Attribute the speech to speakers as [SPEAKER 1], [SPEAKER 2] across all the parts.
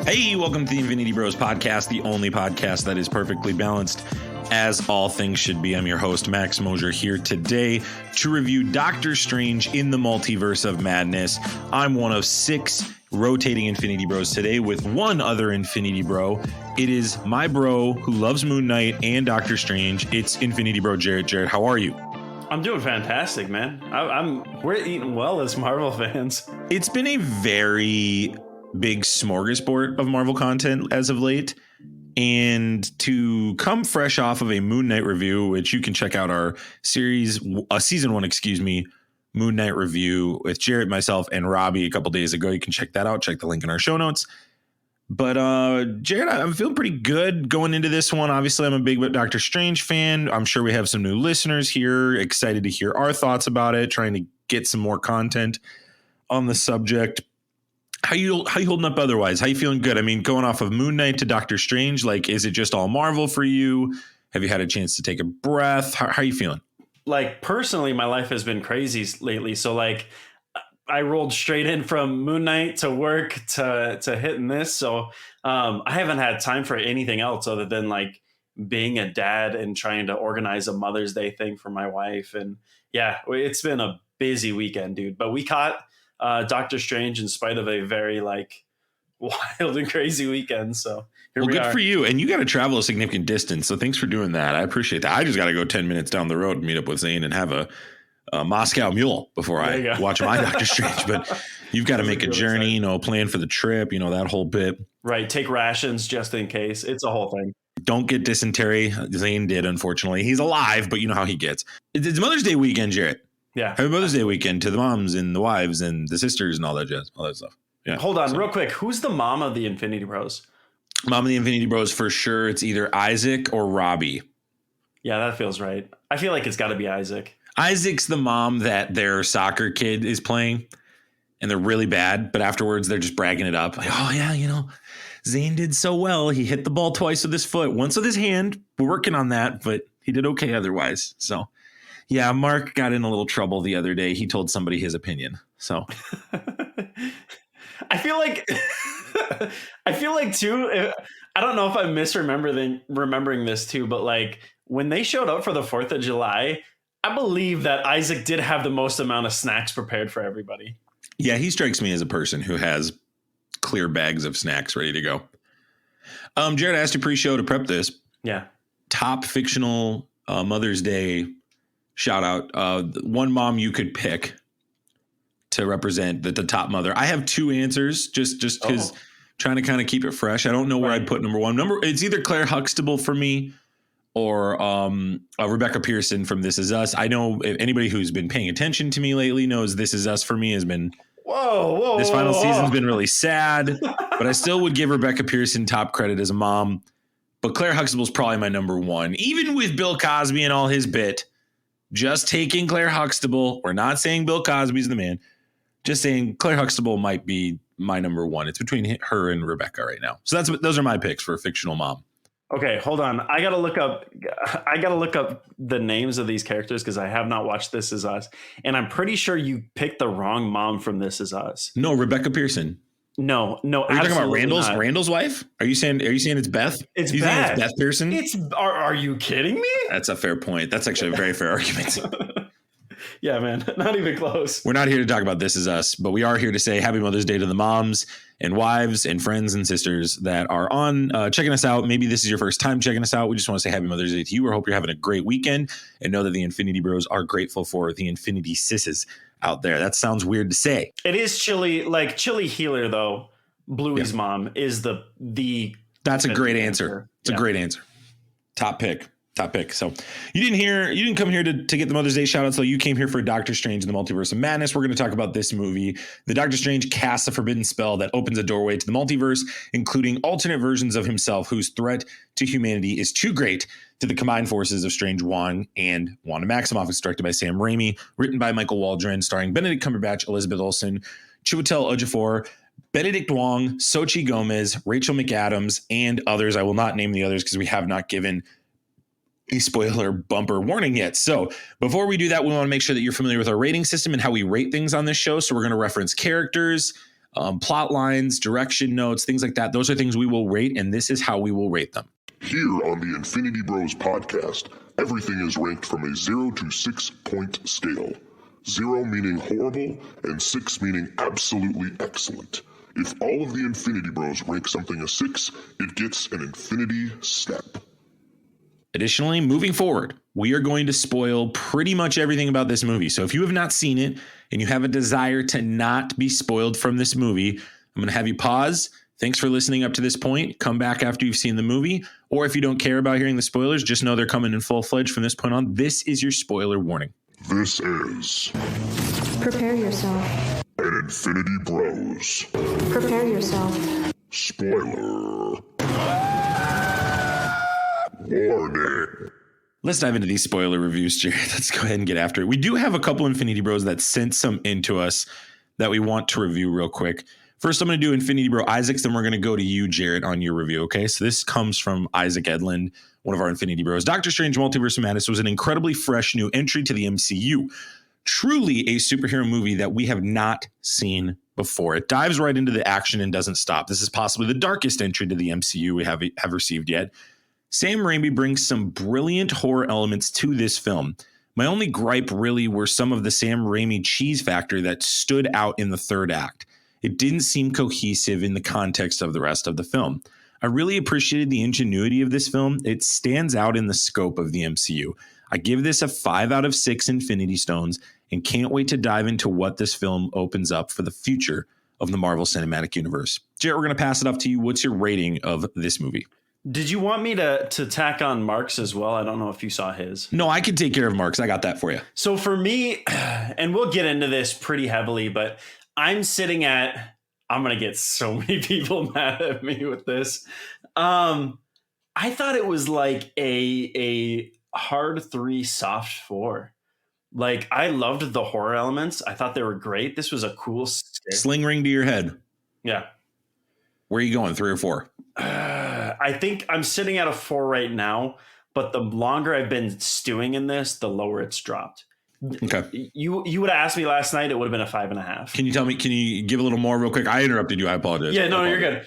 [SPEAKER 1] Hey, welcome to the Infinity Bros podcast, the only podcast that is perfectly balanced, as all things should be. I'm your host, Max Mosier, here today to review Doctor Strange in the Multiverse of Madness. I'm one of 6 rotating Infinity Bros today with one other Infinity Bro. It is my bro who loves Moon Knight and Doctor Strange. It's Infinity Bro Jarret. Jarret, how are you?
[SPEAKER 2] I'm doing fantastic, man. We're eating well as Marvel fans.
[SPEAKER 1] It's been a very big smorgasbord of Marvel content as of late. And to come fresh off of a Moon Knight review, which you can check out our season 1, Moon Knight review with Jarret, myself, and Robbie a couple days ago. You can check that out. Check the link in our show notes. But Jarret, I'm feeling pretty good going into this one. Obviously, I'm a big Doctor Strange fan. I'm sure we have some new listeners here, excited to hear our thoughts about it, trying to get some more content on the subject. How you holding up otherwise? How you feeling? Good. I mean, going off of Moon Knight to Doctor Strange, like, is it just all Marvel for you? Have you had a chance to take a breath? How are you feeling?
[SPEAKER 2] Like, personally, my life has been crazy lately. So, like, I rolled straight in from Moon Knight to work to hitting this. So I haven't had time for anything else other than, like, being a dad and trying to organize a Mother's Day thing for my wife. And yeah, it's been a busy weekend, dude. But we caught Doctor Strange in spite of a very, like, wild and crazy weekend. So here we are.
[SPEAKER 1] Good for you. And you got to travel a significant distance. So thanks for doing that. I appreciate that. I just got to go 10 minutes down the road and meet up with Zane and have a Moscow Mule before I watch my Doctor Strange. But you've got to make a journey, plan for the trip, that whole bit.
[SPEAKER 2] Right. Take rations just in case. It's a whole thing.
[SPEAKER 1] Don't get dysentery. Zane did, unfortunately. He's alive, but you know how he gets. It's Mother's Day weekend, Jarret.
[SPEAKER 2] Yeah.
[SPEAKER 1] Happy Mother's Day weekend to the moms and the wives and the sisters and all that jazz, all that stuff. Yeah.
[SPEAKER 2] Hold on real quick. Who's the mom of the Infinity Bros?
[SPEAKER 1] Mom of the Infinity Bros, for sure. It's either Isaac or Robbie.
[SPEAKER 2] Yeah, that feels right. I feel like it's got to be Isaac.
[SPEAKER 1] Isaac's the mom that their soccer kid is playing, and they're really bad. But afterwards, they're just bragging it up. Like, oh, yeah, Zane did so well. He hit the ball twice with his foot, once with his hand. We're working on that, but he did okay otherwise. So, yeah, Mark got in a little trouble the other day. He told somebody his opinion. So
[SPEAKER 2] I feel like too, I don't know if I'm remembering this too, but like when they showed up for the 4th of July, I believe that Isaac did have the most amount of snacks prepared for everybody.
[SPEAKER 1] Yeah, he strikes me as a person who has clear bags of snacks ready to go. Jarret asked you pre-show to prep this.
[SPEAKER 2] Yeah. Top
[SPEAKER 1] fictional Mother's Day shout out. One mom you could pick to represent the top mother. I have 2 answers just because trying to kind of keep it fresh. I don't know where I'd put number 1. It's either Claire Huxtable for me or Rebecca Pearson from This Is Us. I know anybody who's been paying attention to me lately knows This Is Us for me has been this final season's been really sad, but I still would give Rebecca Pearson top credit as a mom. But Claire Huxtable's probably my number 1, even with Bill Cosby and all his bit. Just taking Claire Huxtable. We're not saying Bill Cosby's the man. Just saying Claire Huxtable might be my number 1. It's between her and Rebecca right now. So those are my picks for a fictional mom.
[SPEAKER 2] Okay, hold on. I gotta look up the names of these characters because I have not watched This Is Us, and I'm pretty sure you picked the wrong mom from This Is Us.
[SPEAKER 1] No, Rebecca Pearson.
[SPEAKER 2] No.
[SPEAKER 1] Are you talking about Randall's wife? Are you saying it's Beth?
[SPEAKER 2] It's Beth.
[SPEAKER 1] It's Beth Pearson.
[SPEAKER 2] Are you kidding me?
[SPEAKER 1] That's a fair point. That's actually a very fair argument.
[SPEAKER 2] Yeah, man, not even close.
[SPEAKER 1] We're not here to talk about This Is Us, but we are here to say Happy Mother's Day to the moms and wives and friends and sisters that are on checking us out. Maybe this is your first time checking us out. We just want to say Happy Mother's Day to you. We hope you're having a great weekend and know that the Infinity Bros are grateful for the Infinity Sisses out there. That sounds weird to say.
[SPEAKER 2] It is chilly, like Chili Healer, though. Bluey's mom is the.
[SPEAKER 1] That's a great answer. It's a great answer. Top pick. So you didn't come here to get the Mother's Day shout outs, though. You came here for Doctor Strange in the Multiverse of Madness. We're going to talk about this movie. The Doctor Strange casts a forbidden spell that opens a doorway to the multiverse, including alternate versions of himself whose threat to humanity is too great to the combined forces of Strange Wong and Wanda Maximoff. It's directed by Sam Raimi, written by Michael Waldron, starring Benedict Cumberbatch, Elizabeth Olsen, Chihuatel Edufour, Benedict Wong, Xochitl Gomez, Rachel McAdams, and others. I will not name the others because we have not given a spoiler bumper warning yet. So before we do that, we want to make sure that you're familiar with our rating system and how we rate things on this show. So we're going to reference characters, plot lines, direction notes, things like that. Those are things we will rate, and this is how we will rate them.
[SPEAKER 3] Here on the Infinity Bros podcast, everything is ranked from a 0 to 6 point scale. 0 meaning horrible, and 6 meaning absolutely excellent. If all of the Infinity Bros rank something a 6, it gets an infinity step.
[SPEAKER 1] Additionally, moving forward, we are going to spoil pretty much everything about this movie. So if you have not seen it and you have a desire to not be spoiled from this movie, I'm going to have you pause. Thanks for listening up to this point. Come back after you've seen the movie. Or if you don't care about hearing the spoilers, just know they're coming in full-fledged from this point on. This is your spoiler warning.
[SPEAKER 3] This is...
[SPEAKER 4] Prepare yourself.
[SPEAKER 3] An Infinity Bros.
[SPEAKER 4] Prepare yourself.
[SPEAKER 3] Spoiler. Warning.
[SPEAKER 1] Let's dive into these spoiler reviews, Jared. Let's go ahead and get after it. We do have a couple Infinity Bros that sent some into us that we want to review real quick. First, I'm going to do Infinity Bro Isaacs, then we're going to go to you, Jarret, on your review, okay? So this comes from Isaac Edlund, one of our Infinity Bros. Doctor Strange Multiverse of Madness was an incredibly fresh new entry to the MCU. Truly a superhero movie that we have not seen before. It dives right into the action and doesn't stop. This is possibly the darkest entry to the MCU we have received yet. Sam Raimi brings some brilliant horror elements to this film. My only gripe really were some of the Sam Raimi cheese factor that stood out in the third act. It didn't seem cohesive in the context of the rest of the film. I really appreciated the ingenuity of this film. It stands out in the scope of the MCU. I give this a 5 out of 6 Infinity Stones and can't wait to dive into what this film opens up for the future of the Marvel Cinematic Universe. Jarret, we're going to pass it off to you. What's your rating of this movie?
[SPEAKER 2] Did you want me to tack on Mark's as well? I don't know if you saw his.
[SPEAKER 1] No, I can take care of Mark's. I got that for you.
[SPEAKER 2] So for me, and we'll get into this pretty heavily, but I'm sitting at, I'm going to get so many people mad at me with this. I thought it was like a hard 3, soft 4. Like, I loved the horror elements. I thought they were great. This was a cool scare.
[SPEAKER 1] Sling ring to your head.
[SPEAKER 2] Yeah.
[SPEAKER 1] Where are you going, 3 or 4?
[SPEAKER 2] I think I'm sitting at a 4 right now, but the longer I've been stewing in this, the lower it's dropped.
[SPEAKER 1] Okay.
[SPEAKER 2] You would have asked me last night, it would have been a 5.5.
[SPEAKER 1] Can you give a little more real quick? I interrupted you. I apologize.
[SPEAKER 2] Yeah, no, you're good.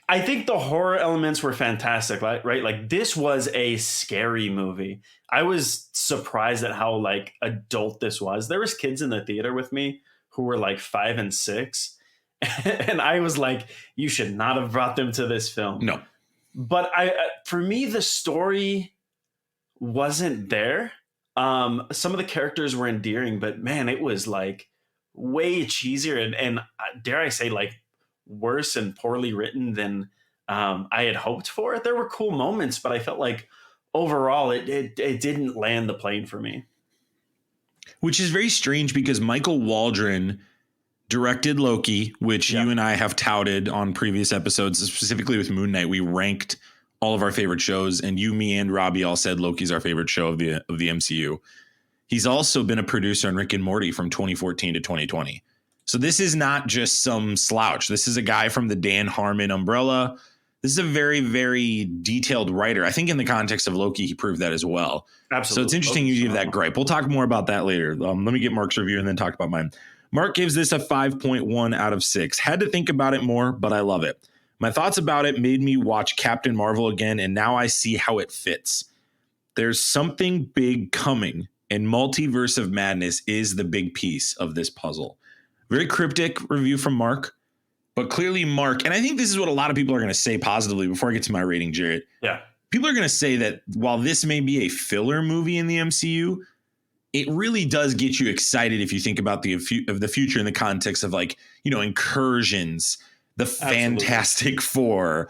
[SPEAKER 2] I think the horror elements were fantastic, right? Like, this was a scary movie. I was surprised at how like adult this was. There was kids in the theater with me who were like 5 and 6. And I was like, you should not have brought them to this film.
[SPEAKER 1] No.
[SPEAKER 2] But for me, the story wasn't there. Some of the characters were endearing, but man, it was like way cheesier and dare I say, like, worse and poorly written than I had hoped for. There were cool moments, but I felt like overall it didn't land the plane for me.
[SPEAKER 1] Which is very strange because Michael Waldron directed Loki, which you and I have touted on previous episodes, specifically with Moon Knight. We ranked all of our favorite shows, and you, me, and Robbie all said Loki's our favorite show of the MCU. He's also been a producer on Rick and Morty from 2014 to 2020. So this is not just some slouch. This is a guy from the Dan Harmon umbrella. This is a very, very detailed writer. I think in the context of Loki, he proved that as well.
[SPEAKER 2] Absolutely.
[SPEAKER 1] So it's interesting you give that gripe. We'll talk more about that later. Let me get Mark's review and then talk about mine. Mark gives this a 5.1 out of 6. Had to think about it more, but I love it. My thoughts about it made me watch Captain Marvel again, and now I see how it fits. There's something big coming, and Multiverse of Madness is the big piece of this puzzle. Very cryptic review from Mark, but clearly Mark, and I think this is what a lot of people are going to say positively before I get to my rating, Jarret.
[SPEAKER 2] Yeah.
[SPEAKER 1] People are going to say that while this may be a filler movie in the MCU, it really does get you excited if you think about the future in the context of, like, you know, incursions, the Fantastic Four,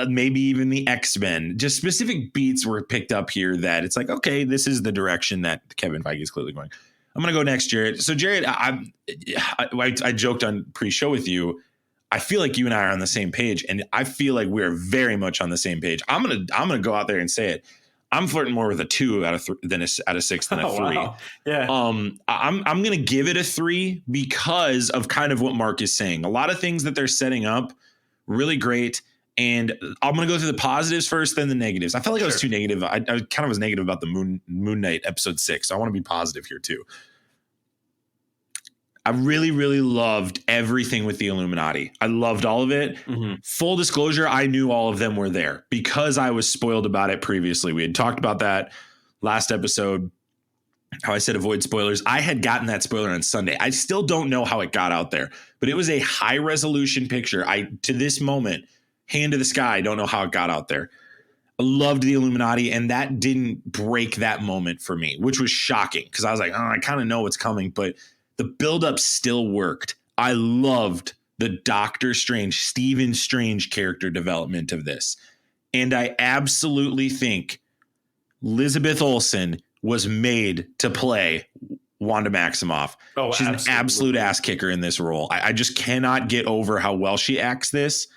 [SPEAKER 1] maybe even the X-Men. Just specific beats were picked up here that it's like, okay, this is the direction that Kevin Feige is clearly going. I'm going to go next, Jarret. So, Jarret, I joked on pre-show with you. I feel like you and I are on the same page, and I feel like we're very much on the same page. I'm gonna go out there and say it. I'm flirting more with a 2 out of 3 than out of 6 than a 3.
[SPEAKER 2] Wow. Yeah.
[SPEAKER 1] I'm going to give it a 3 because of kind of what Mark is saying. A lot of things that they're setting up, really great. And I'm going to go through the positives first, then the negatives. I felt like I was too negative. I kind of was negative about the Moon Knight episode 6. So I want to be positive here too. I really, really loved everything with the Illuminati. I loved all of it.
[SPEAKER 2] Mm-hmm.
[SPEAKER 1] Full disclosure, I knew all of them were there because I was spoiled about it previously. We had talked about that last episode, how I said avoid spoilers. I had gotten that spoiler on Sunday. I still don't know how it got out there, but it was a high resolution picture. To this moment, hand to the sky, I don't know how it got out there. I loved the Illuminati, and that didn't break that moment for me, which was shocking because I was like, oh, I kind of know what's coming, but the buildup still worked. I loved the Doctor Strange, Stephen Strange character development of this. And I absolutely think Elizabeth Olsen was made to play Wanda Maximoff.
[SPEAKER 2] Oh,
[SPEAKER 1] she's
[SPEAKER 2] absolutely.
[SPEAKER 1] an absolute ass kicker in this role. I just cannot get over how well she acts this.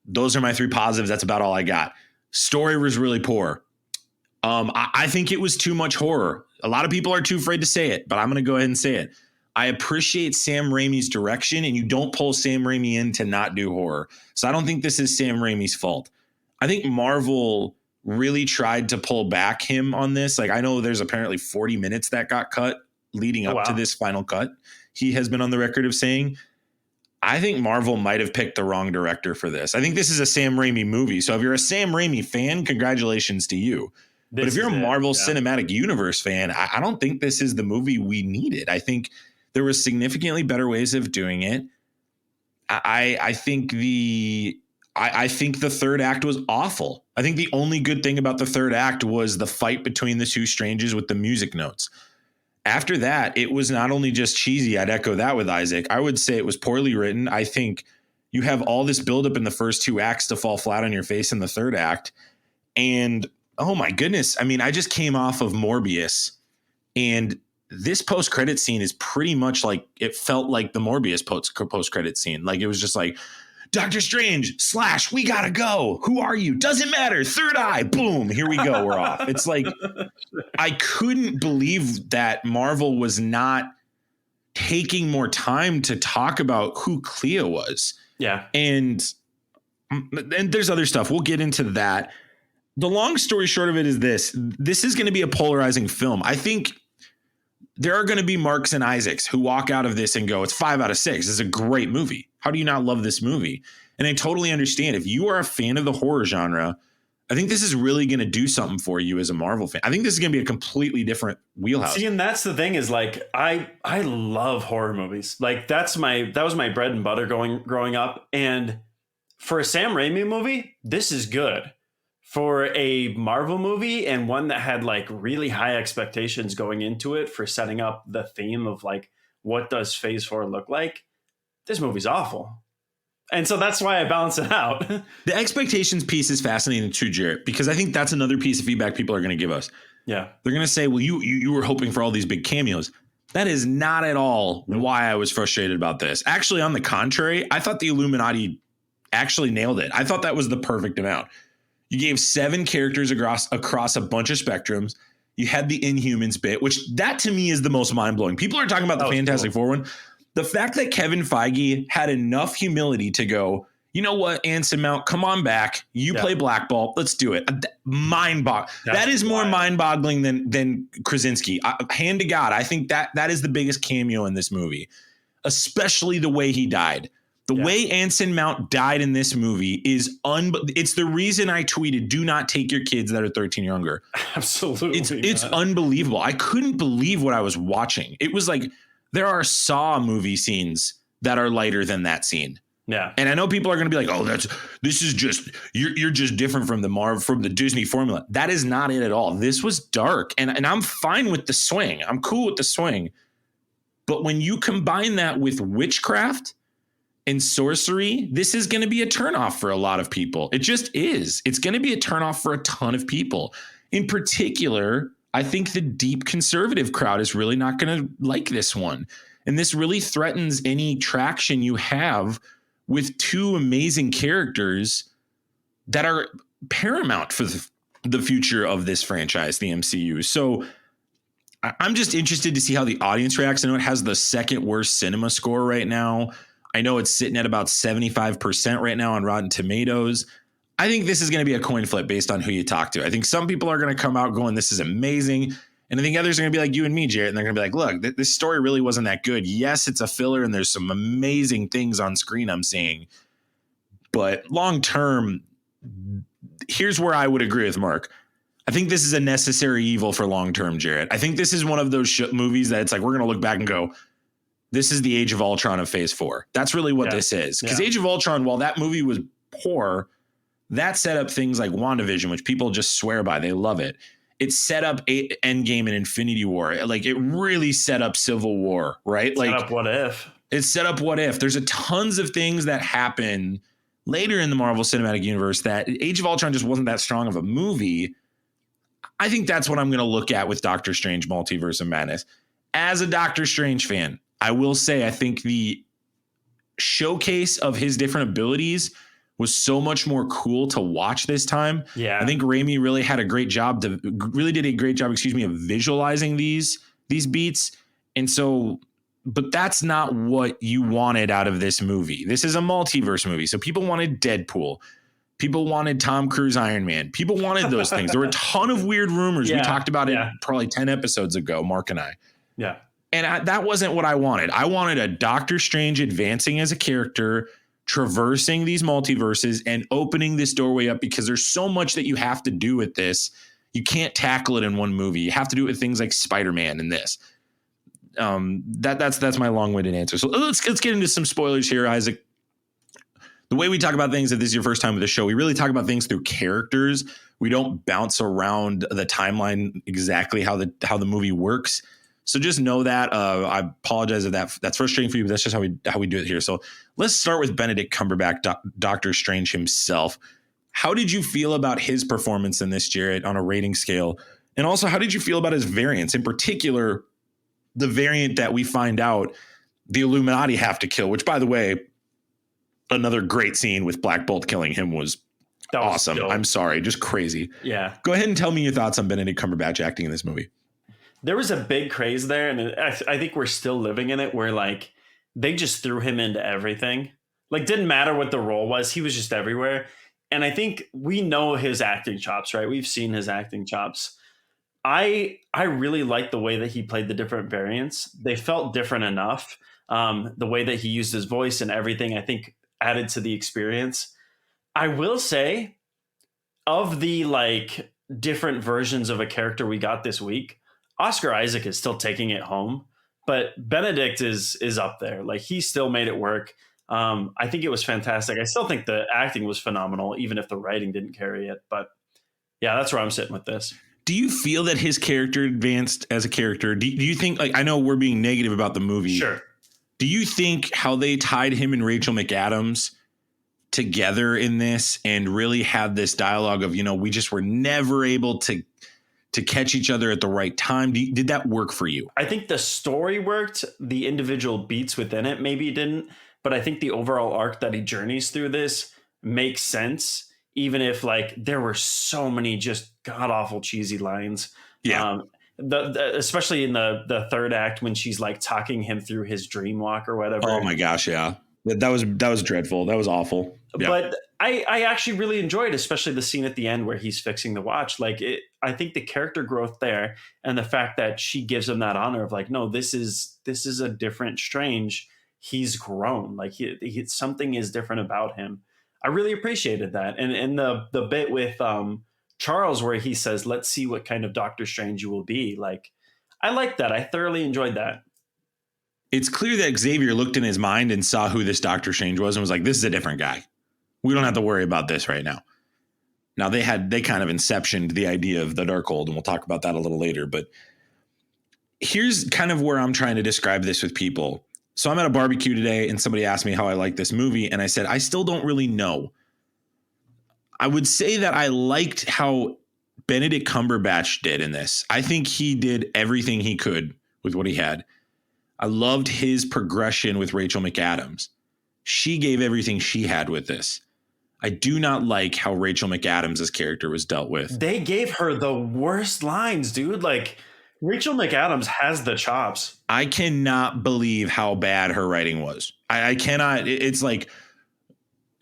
[SPEAKER 1] Those are my 3 positives. That's about all I got. Story was really poor. I think it was too much horror. A lot of people are too afraid to say it, but I'm going to go ahead and say it. I appreciate Sam Raimi's direction, and you don't pull Sam Raimi in to not do horror. So I don't think this is Sam Raimi's fault. I think Marvel really tried to pull back him on this. Like, I know there's apparently 40 minutes that got cut leading up to this final cut. He has been on the record of saying, I think Marvel might have picked the wrong director for this. I think this is a Sam Raimi movie. So if you're a Sam Raimi fan, congratulations to you. But if you're a Marvel Cinematic Universe fan, I don't think this is the movie we needed. I think there were significantly better ways of doing it. I think the third act was awful. I think the only good thing about the third act was the fight between the 2 strangers with the music notes. After that, it was not only just cheesy. I'd echo that with Isaac. I would say it was poorly written. I think you have all this buildup in the first 2 acts to fall flat on your face in the third act. And oh my goodness. I mean, I just came off of Morbius, and this post-credit scene is pretty much like, it felt like the Morbius post-credit scene. Like, it was just like, Doctor Strange / we gotta go. Who are you? Doesn't matter. Third eye. Boom. Here we go. We're off. It's like, I couldn't believe that Marvel was not taking more time to talk about who Clea was.
[SPEAKER 2] Yeah.
[SPEAKER 1] And there's other stuff. We'll get into that. The long story short of it is this is going to be a polarizing film. I think there are going to be Marks and Isaacs who walk out of this and go, it's 5 out of 6. It's a great movie. How do you not love this movie? And I totally understand. If you are a fan of the horror genre, I think this is really going to do something for you as a Marvel fan. I think this is going to be a completely different wheelhouse.
[SPEAKER 2] See, and that's the thing is, like, I love horror movies. Like, that was my bread and butter growing up. And for a Sam Raimi movie, this is good. For a Marvel movie, and one that had like really high expectations going into it for setting up the theme of like, what does Phase 4 look like? This movie's awful. And so that's why I balance it out.
[SPEAKER 1] The expectations piece is fascinating too, Jarret, because I think that's another piece of feedback people are going to give us.
[SPEAKER 2] Yeah.
[SPEAKER 1] They're going to say, well, you were hoping for all these big cameos. That is not at all why I was frustrated about this. Actually, on the contrary, I thought the Illuminati actually nailed it. I thought that was the perfect amount. You gave 7 characters across a bunch of spectrums. You had the Inhumans bit, which that to me is the most mind-blowing. People are talking about the Fantastic Four one. The fact that Kevin Feige had enough humility to go, you know what, Anson Mount, come on back. You play Black Bolt. Let's do it. Mind-boggling. That is more mind-boggling than Krasinski. Hand to God, I think that is the biggest cameo in this movie, especially the way he died. The way Anson Mount died in this movie is it's the reason I tweeted, do not take your kids that are 13 younger.
[SPEAKER 2] Absolutely.
[SPEAKER 1] It's unbelievable. I couldn't believe what I was watching. It was like, there are Saw movie scenes that are lighter than that scene.
[SPEAKER 2] Yeah.
[SPEAKER 1] And I know people are going to be like, oh, this is just, you're just different from the Disney formula. That is not it at all. This was dark, and I'm fine with the swing. I'm cool with the swing. But when you combine that with witchcraft and sorcery, this is going to be a turnoff for a lot of people. It just is. It's going to be a turnoff for a ton of people. In particular, I think the deep conservative crowd is really not going to like this one. And this really threatens any traction you have with 2 amazing characters that are paramount for the future of this franchise, the MCU. So I'm just interested to see how the audience reacts. I know it has the 2nd worst cinema score right now. I know it's sitting at about 75% right now on Rotten Tomatoes. I think this is going to be a coin flip based on who you talk to. I think some people are going to come out going, this is amazing. And I think others are going to be like you and me, Jarret, and they're going to be like, look, this story really wasn't that good. Yes, it's a filler and there's some amazing things on screen I'm seeing. But long term, here's where I would agree with Mark. I think this is a necessary evil for long term, Jarret. I think this is one of those movies that it's like we're going to look back and go, this is the Age of Ultron of Phase 4. That's really what this is. Because Age of Ultron, while that movie was poor, that set up things like WandaVision, which people just swear by. They love it. It set up Endgame and Infinity War. Like it really set up Civil War, right? Like
[SPEAKER 2] set up What If.
[SPEAKER 1] It set up What If. There's a tons of things that happen later in the Marvel Cinematic Universe that Age of Ultron just wasn't that strong of a movie. I think that's what I'm going to look at with Doctor Strange Multiverse of Madness. As a Doctor Strange fan, I will say I think the showcase of his different abilities was so much more cool to watch this time.
[SPEAKER 2] Yeah.
[SPEAKER 1] I think Raimi really did a great job, of visualizing these beats. And so, but that's not what you wanted out of this movie. This is a multiverse movie. So people wanted Deadpool. People wanted Tom Cruise Iron Man. People wanted those things. There were a ton of weird rumors. We talked about it probably 10 episodes ago, Mark and I.
[SPEAKER 2] Yeah.
[SPEAKER 1] And that wasn't what I wanted. I wanted a Doctor Strange advancing as a character, traversing these multiverses and opening this doorway up, because there's so much that you have to do with this. You can't tackle it in one movie. You have to do it with things like Spider-Man and this. That's my long-winded answer. So let's get into some spoilers here, Isaac. The way we talk about things, if this is your first time with the show, we really talk about things through characters. We don't bounce around the timeline exactly how the movie works. So just know that. I apologize if that's frustrating for you, but that's just how we do it here. So let's start with Benedict Cumberbatch, Doctor Strange himself. How did you feel about his performance in this, Jarret, on a rating scale? And also, how did you feel about his variants, in particular, the variant that we find out the Illuminati have to kill, which, by the way, another great scene with Black Bolt killing him was awesome. Dope. I'm sorry, just crazy.
[SPEAKER 2] Yeah. Go
[SPEAKER 1] ahead and tell me your thoughts on Benedict Cumberbatch acting in this movie.
[SPEAKER 2] There was a big craze there, and I think we're still living in it, where like they just threw him into everything. Like, didn't matter what the role was, he was just everywhere. And I think we know his acting chops, right? We've seen his acting chops. I really like the way that he played the different variants. They felt different enough. The way that he used his voice and everything, I think, added to the experience. I will say, of the like different versions of a character we got this week, Oscar Isaac is still taking it home, but Benedict is up there. Like, he still made it work. I think it was fantastic. I still think the acting was phenomenal, even if the writing didn't carry it. But yeah, that's where I'm sitting with this.
[SPEAKER 1] Do you feel that his character advanced as a character? Do you think, like, I know we're being negative about the movie.
[SPEAKER 2] Sure.
[SPEAKER 1] Do you think how they tied him and Rachel McAdams together in this and really had this dialogue of, we just were never able to catch each other at the right time? Did that work for you?
[SPEAKER 2] I think the story worked. The individual beats within it maybe didn't, but I think the overall arc that he journeys through this makes sense, even if like there were so many just god awful cheesy lines.
[SPEAKER 1] Yeah.
[SPEAKER 2] Especially in the third act when she's like talking him through his dream walk or whatever.
[SPEAKER 1] Oh my gosh, yeah. That was dreadful. That was awful. Yeah.
[SPEAKER 2] But I actually really enjoyed, especially the scene at the end where he's fixing the watch. Like, I think the character growth there and the fact that she gives him that honor of like, no, this is a different Strange. He's grown. Like, he something is different about him. I really appreciated that. And the bit with Charles where he says, let's see what kind of Doctor Strange you will be. Like, I liked that. I thoroughly enjoyed that.
[SPEAKER 1] It's clear that Xavier looked in his mind and saw who this Doctor Strange was and was like, this is a different guy. We don't have to worry about this right now. Now, they kind of inceptioned the idea of the Darkhold, and we'll talk about that a little later. But here's kind of where I'm trying to describe this with people. So I'm at a barbecue today, and somebody asked me how I like this movie, and I said, I still don't really know. I would say that I liked how Benedict Cumberbatch did in this. I think he did everything he could with what he had. I loved his progression with Rachel McAdams. She gave everything she had with this. I do not like how Rachel McAdams' character was dealt with.
[SPEAKER 2] They gave her the worst lines, dude. Like, Rachel McAdams has the chops.
[SPEAKER 1] I cannot believe how bad her writing was. I cannot. It's like,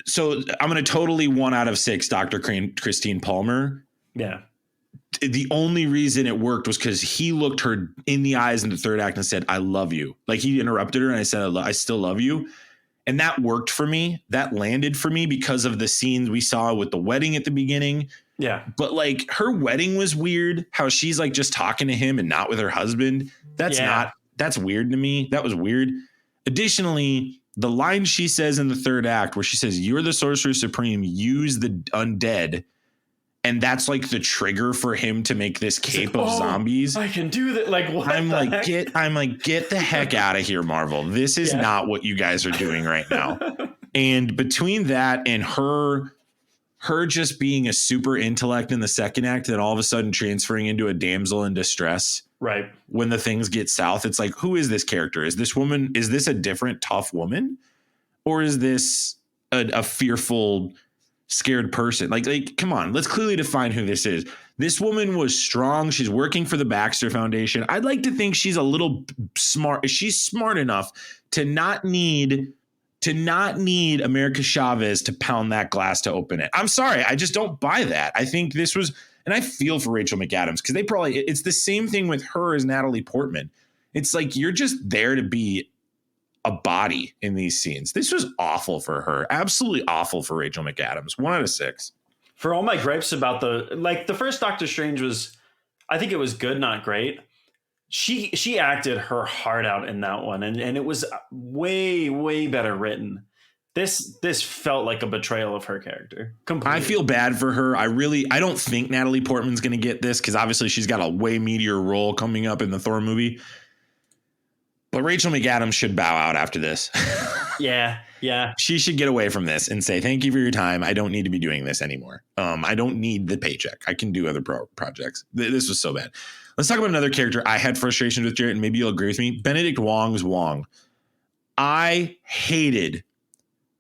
[SPEAKER 1] so I'm going to totally 1 out of 6 Dr. Christine Palmer.
[SPEAKER 2] Yeah.
[SPEAKER 1] the only reason it worked was because he looked her in the eyes in the third act and said, I love you. Like he interrupted her and I said, I still love you. And that worked for me. That landed for me because of the scenes we saw with the wedding at the beginning.
[SPEAKER 2] Yeah.
[SPEAKER 1] But like her wedding was weird. How she's like just talking to him and not with her husband. That's weird to me. That was weird. Additionally, the line she says in the third act where she says, you're the Sorcerer Supreme, use the undead. And that's like the trigger for him to make this cape of zombies.
[SPEAKER 2] I can do that. Like, what?
[SPEAKER 1] I'm like, get the heck out of here, Marvel. This is not what you guys are doing right now. And between that and her just being a super intellect in the second act, then all of a sudden transferring into a damsel in distress.
[SPEAKER 2] Right.
[SPEAKER 1] When the things get south, it's like, who is this character? Is this woman? Is this a different tough woman? Or is this a fearful, scared person? Like, come on, let's clearly define who this is. This woman was strong. She's working for the Baxter Foundation. I'd like to think she's a little smart. She's smart enough to not need America Chavez to pound that glass to open it. I'm sorry. I just don't buy that. I think this was, and I feel for Rachel McAdams because it's the same thing with her as Natalie Portman. It's like, you're just there to be a body in these scenes. This was awful for her. Absolutely awful for Rachel McAdams. 1 out of 6.
[SPEAKER 2] For all my gripes about the first Doctor Strange was, I think it was good, not great. She acted her heart out in that one, and it was way, way better written. This felt like a betrayal of her character. Completely.
[SPEAKER 1] I feel bad for her. I don't think Natalie Portman's going to get this because obviously she's got a way meatier role coming up in the Thor movie. But Rachel McAdams should bow out after this.
[SPEAKER 2] Yeah.
[SPEAKER 1] She should get away from this and say, thank you for your time. I don't need to be doing this anymore. I don't need the paycheck. I can do other projects. This was so bad. Let's talk about another character I had frustrations with, Jarret, and maybe you'll agree with me. Benedict Wong's Wong. I hated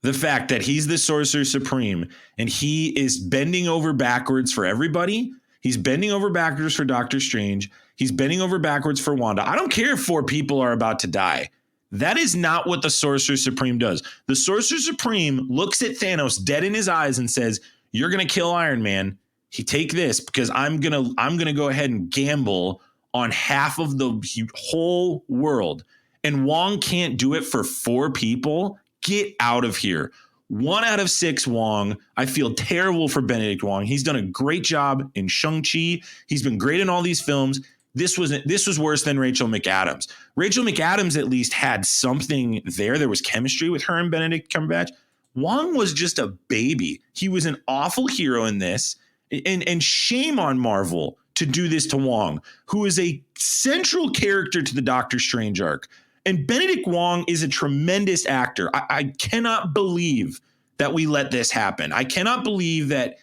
[SPEAKER 1] the fact that he's the Sorcerer Supreme and he is bending over backwards for everybody. He's bending over backwards for Doctor Strange. He's bending over backwards for Wanda. I don't care if 4 people are about to die. That is not what the Sorcerer Supreme does. The Sorcerer Supreme looks at Thanos dead in his eyes and says, you're going to kill Iron Man. Take this because I'm going to go ahead and gamble on half of the whole world. And Wong can't do it for 4 people. Get out of here. 1 out of 6, Wong. I feel terrible for Benedict Wong. He's done a great job in Shang Chi. He's been great in all these films. This was worse than Rachel McAdams. Rachel McAdams at least had something there. There was chemistry with her and Benedict Cumberbatch. Wong was just a baby. He was an awful hero in this. And shame on Marvel to do this to Wong, who is a central character to the Doctor Strange arc. And Benedict Wong is a tremendous actor. I cannot believe that we let this happen. I cannot believe that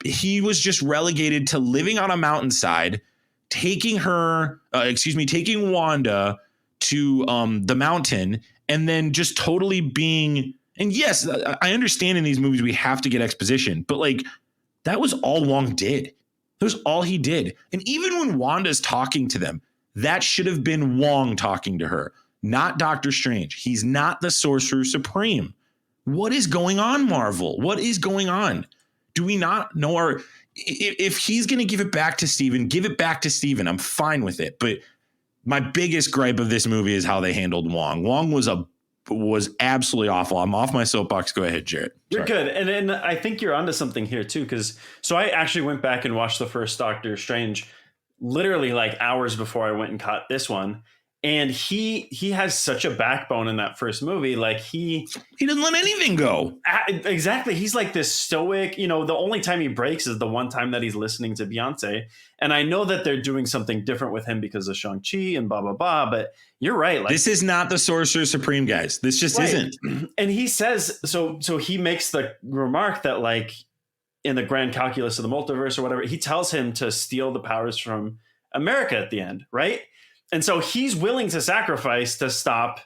[SPEAKER 1] he was just relegated to living on a mountainside, taking Wanda to the mountain, and then just totally being. And yes, I understand in these movies we have to get exposition, but like that was all Wong did. That was all he did. And even when Wanda's talking to them, that should have been Wong talking to her, not Doctor Strange. He's not the Sorcerer Supreme. What is going on, Marvel? What is going on? Do we not know if he's going to give it back to Steven, give it back to Steven. I'm fine with it. But my biggest gripe of this movie is how they handled Wong. Wong was absolutely awful. I'm off my soapbox. Go ahead, Jarret.
[SPEAKER 2] You're good. And I think you're onto something here too. So I actually went back and watched the first Doctor Strange literally like hours before I went and caught this one. And he has such a backbone in that first movie. Like he
[SPEAKER 1] doesn't let anything go.
[SPEAKER 2] Exactly. He's like this stoic, the only time he breaks is the one time that he's listening to Beyonce. And I know that they're doing something different with him because of Shang Chi and blah, blah, blah. But you're right. Like,
[SPEAKER 1] this is not the Sorcerer Supreme, guys. This just isn't.
[SPEAKER 2] And he says, so he makes the remark that like in the grand calculus of the multiverse or whatever, he tells him to steal the powers from America at the end. Right. And so he's willing to sacrifice to stop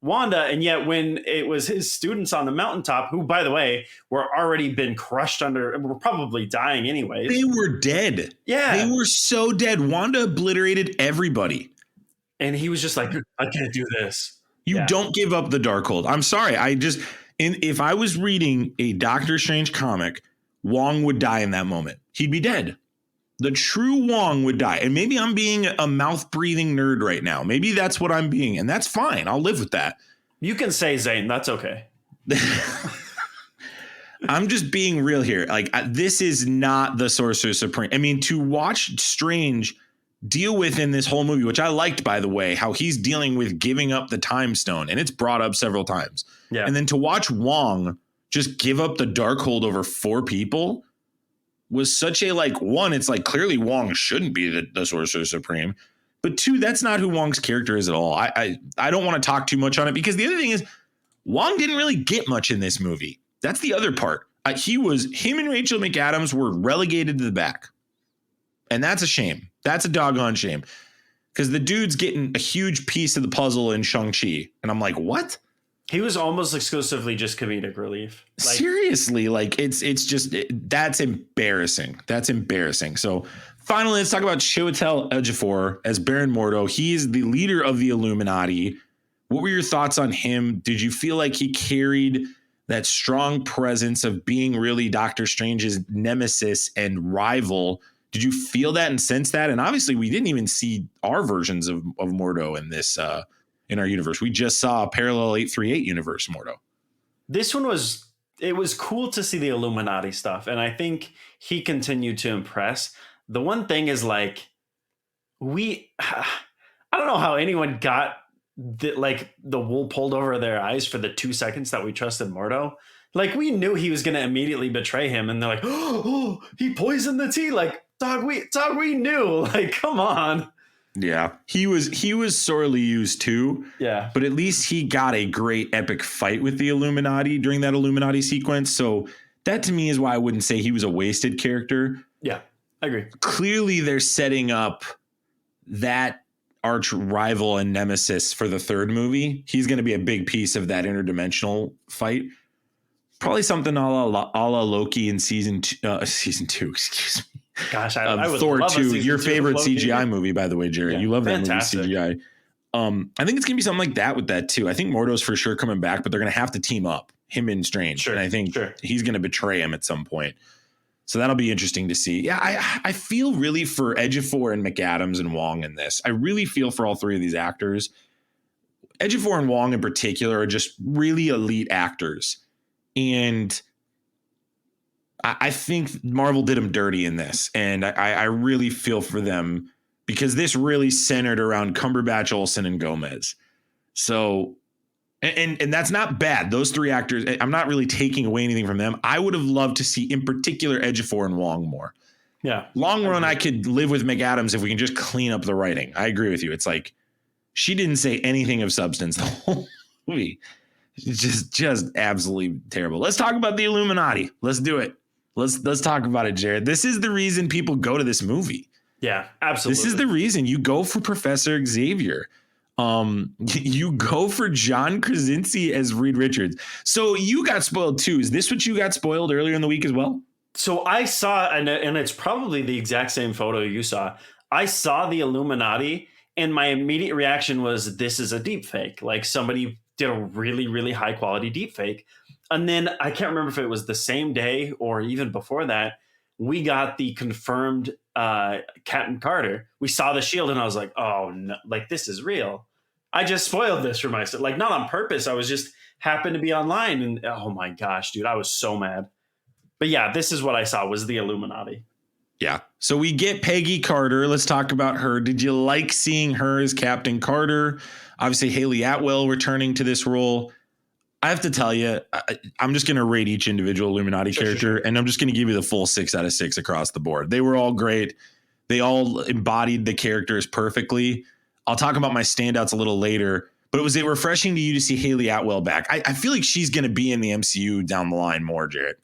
[SPEAKER 2] Wanda. And yet when it was his students on the mountaintop, who, by the way, were already been crushed under, were probably dying anyways.
[SPEAKER 1] They were dead.
[SPEAKER 2] Yeah.
[SPEAKER 1] They were so dead. Wanda obliterated everybody.
[SPEAKER 2] And he was just like, I can't do this.
[SPEAKER 1] You don't give up the Darkhold. I'm sorry. If I was reading a Doctor Strange comic, Wong would die in that moment. He'd be dead. the true Wong would die. And maybe I'm being a mouth-breathing nerd right now. Maybe that's what I'm being, and that's fine. I'll live with that.
[SPEAKER 2] You can say Zane. That's okay.
[SPEAKER 1] I'm just being real here. Like, this is not the Sorcerer Supreme. I mean, to watch Strange deal with in this whole movie, which I liked, by the way, how he's dealing with giving up the time stone, and it's brought up several times.
[SPEAKER 2] Yeah.
[SPEAKER 1] And then to watch Wong just give up the Darkhold over 4 people was such a, like, one, it's like clearly Wong shouldn't be the Sorcerer Supreme. But 2, that's not who Wong's character is at all. I don't want to talk too much on it, because the other thing is Wong didn't really get much in this movie. That's the other part. Him and Rachel McAdams were relegated to the back. And that's a shame. That's a doggone shame. Because the dude's getting a huge piece of the puzzle in Shang Chi. And I'm like, what?
[SPEAKER 2] He was almost exclusively just comedic relief. Like,
[SPEAKER 1] seriously, like it's just that's embarrassing. That's embarrassing. So finally, let's talk about Chihuatel Edufour as Baron Mordo. He's the leader of the Illuminati. What were your thoughts on him? Did you feel like he carried that strong presence of being really Doctor Strange's nemesis and rival? Did you feel that and sense that? And obviously, we didn't even see our versions of Mordo in this in our universe. We just saw a parallel 838 universe Mordo.
[SPEAKER 2] This one was cool to see the Illuminati stuff, and I think he continued to impress. The one thing is, like, I don't know how anyone got the wool pulled over their eyes for the 2 seconds that we trusted Mordo. Like, we knew he was going to immediately betray him, and they're like, oh, he poisoned the tea. Like, dog, we knew. Like, come on.
[SPEAKER 1] Yeah, he was sorely used too.
[SPEAKER 2] Yeah,
[SPEAKER 1] but at least he got a great epic fight with the Illuminati during that Illuminati sequence. So that to me is why I wouldn't say he was a wasted character.
[SPEAKER 2] Yeah, I agree.
[SPEAKER 1] Clearly, they're setting up that arch rival and nemesis for the 3rd movie. He's going to be a big piece of that interdimensional fight. Probably something a la Loki in season 2. Excuse me.
[SPEAKER 2] Gosh, I would
[SPEAKER 1] Thor
[SPEAKER 2] love
[SPEAKER 1] 2, your favorite CGI movie, by the way, Jarret.
[SPEAKER 2] Yeah,
[SPEAKER 1] you love
[SPEAKER 2] fantastic.
[SPEAKER 1] that movie CGI. I think it's gonna be something like that with that too. I think Mordo's for sure coming back, but they're gonna have to team up, him and Strange.
[SPEAKER 2] Sure,
[SPEAKER 1] and I think he's gonna betray him at some point. So that'll be interesting to see. Yeah, I feel really for Edufour and McAdams and Wong in this. I really feel for all 3 of these actors. Edufour and Wong in particular are just really elite actors. And I think Marvel did them dirty in this, and I really feel for them, because this really centered around Cumberbatch, Olsen, and Gomez. So, and that's not bad. Those 3 actors, I'm not really taking away anything from them. I would have loved to see, in particular, Edufour and Wong more.
[SPEAKER 2] Yeah.
[SPEAKER 1] Long run, I could live with McAdams if we can just clean up the writing. I agree with you. It's like she didn't say anything of substance the whole movie. It's just absolutely terrible. Let's talk about the Illuminati. Let's do it. Let's talk about it, Jarret. This is the reason people go to this movie.
[SPEAKER 2] Yeah, absolutely.
[SPEAKER 1] This is the reason you go for Professor Xavier. You go for John Krasinski as Reed Richards. So you got spoiled too. Is this what you got spoiled earlier in the week as well?
[SPEAKER 2] So I saw, and it's probably the exact same photo you saw. I saw the Illuminati, and my immediate reaction was, this is a deep fake. Like, somebody did a really, really high quality deep fake. And then I can't remember if it was the same day or even before that, we got the confirmed Captain Carter. We saw the shield, and I was like, oh no, like, this is real. I just spoiled this for myself. Like, not on purpose. I was just happened to be online, and oh my gosh, dude, I was so mad. But yeah, this is what I saw was the Illuminati.
[SPEAKER 1] Yeah. So we get Peggy Carter. Let's talk about her. Did you like seeing her as Captain Carter? Obviously, Haley Atwell returning to this role. I have to tell you, I'm just going to rate each individual Illuminati character, and I'm just going to give you the full 6 out of 6 across the board. They were all great. They all embodied the characters perfectly. I'll talk about my standouts a little later, but it was refreshing to you to see Haley Atwell back. I feel like she's going to be in the MCU down the line more, Jarret.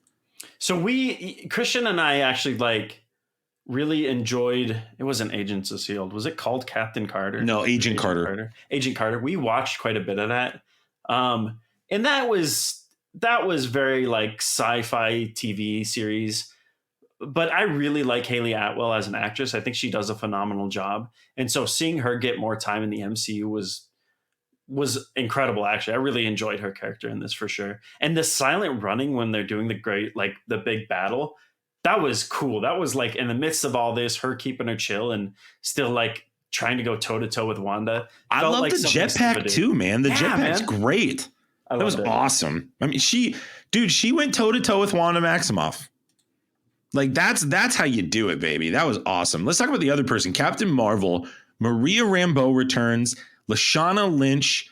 [SPEAKER 2] So Christian and I actually really enjoyed, it wasn't Agents of S.H.I.E.L.D. Was it called Captain Carter?
[SPEAKER 1] No, Agent Carter.
[SPEAKER 2] Agent Carter. We watched quite a bit of that. And that was very sci-fi TV series. But I really like Haley Atwell as an actress. I think she does a phenomenal job. And so seeing her get more time in the MCU was incredible, actually. I really enjoyed her character in this for sure. And the silent running when they're doing the big battle, That was cool. That was like in the midst of all this, her keeping her chill and still like trying to go toe to toe with Wanda.
[SPEAKER 1] I
[SPEAKER 2] Felt
[SPEAKER 1] love
[SPEAKER 2] like
[SPEAKER 1] the
[SPEAKER 2] something
[SPEAKER 1] jetpack too, man. The jetpack's great. That was awesome. I mean, she went toe to toe with Wanda Maximoff. Like that's how you do it, baby. That was awesome. Let's talk about the other person, Captain Marvel. Maria Rambeau returns. Lashana Lynch.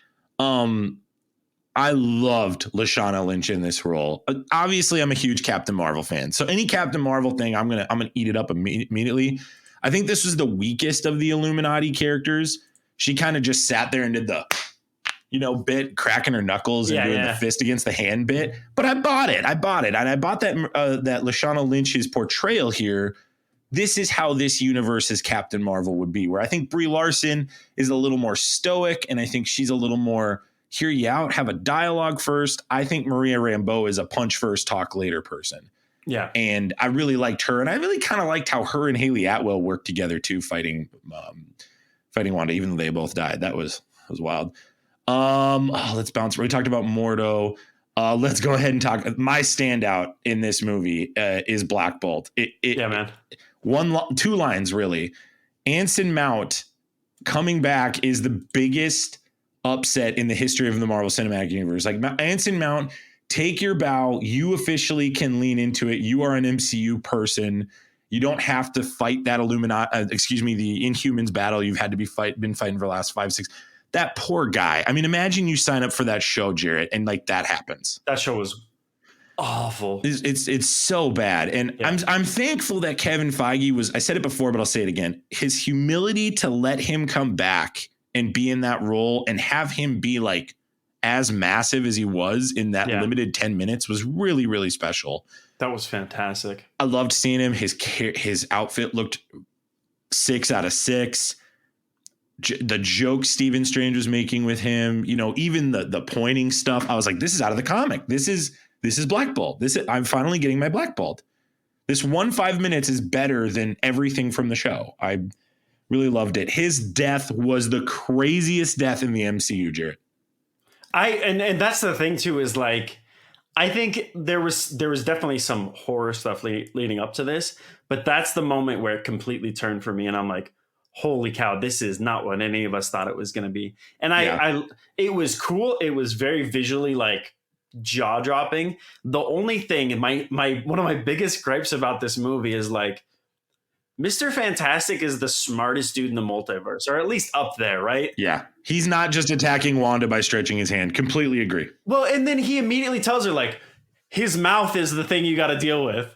[SPEAKER 1] I loved Lashana Lynch in this role. Obviously, I'm a huge Captain Marvel fan, so any Captain Marvel thing, I'm gonna eat it up immediately. I think this was the weakest of the Illuminati characters. She kind of just sat there and did the, bit, cracking her knuckles and doing the fist against the hand bit. But I bought it. And I bought that Lashana Lynch's portrayal here. This is how this universe's Captain Marvel would be, where I think Brie Larson is a little more stoic, and I think she's a little more hear you out, have a dialogue first. I think Maria Rambeau is a punch first, talk later person.
[SPEAKER 2] Yeah.
[SPEAKER 1] And I really liked her. And I really kind of liked how her and Haley Atwell worked together too, fighting Wanda, even though they both died. That was wild. Let's bounce. We talked about Mordo. Let's go ahead and talk. My standout in this movie is Black Bolt.
[SPEAKER 2] Man.
[SPEAKER 1] Two lines, really. Anson Mount coming back is the biggest upset in the history of the Marvel Cinematic Universe. Like, Anson Mount, take your bow. You officially can lean into it. You are an MCU person. You don't have to fight that the Inhumans battle you've had to been fighting for the last 5-6. That poor guy. I mean, imagine you sign up for that show, Jarret, and like that happens.
[SPEAKER 2] That show was awful.
[SPEAKER 1] It's so bad. And I'm thankful that Kevin Feige was, I said it before, but I'll say it again. His humility to let him come back and be in that role and have him be like as massive as he was in that limited 10 minutes was really, really special.
[SPEAKER 2] That was fantastic.
[SPEAKER 1] I loved seeing him. His outfit looked 6 out of 6. The joke Stephen Strange was making with him, even the pointing stuff. I was like, this is out of the comic. This is Black Bolt. I'm finally getting my Black Bolt. This 5 minutes is better than everything from the show. I really loved it. His death was the craziest death in the MCU, Jarret.
[SPEAKER 2] And that's the thing too, is like, I think there was definitely some horror stuff leading up to this, but that's the moment where it completely turned for me. And I'm like, holy cow, this is not what any of us thought it was going to be. And it was cool. It was very visually like jaw dropping. The only thing, and one of my biggest gripes about this movie is like, Mr. Fantastic is the smartest dude in the multiverse, or at least up there, right?
[SPEAKER 1] Yeah. He's not just attacking Wanda by stretching his hand. Completely agree.
[SPEAKER 2] Well, and then he immediately tells her, like, his mouth is the thing you got to deal with.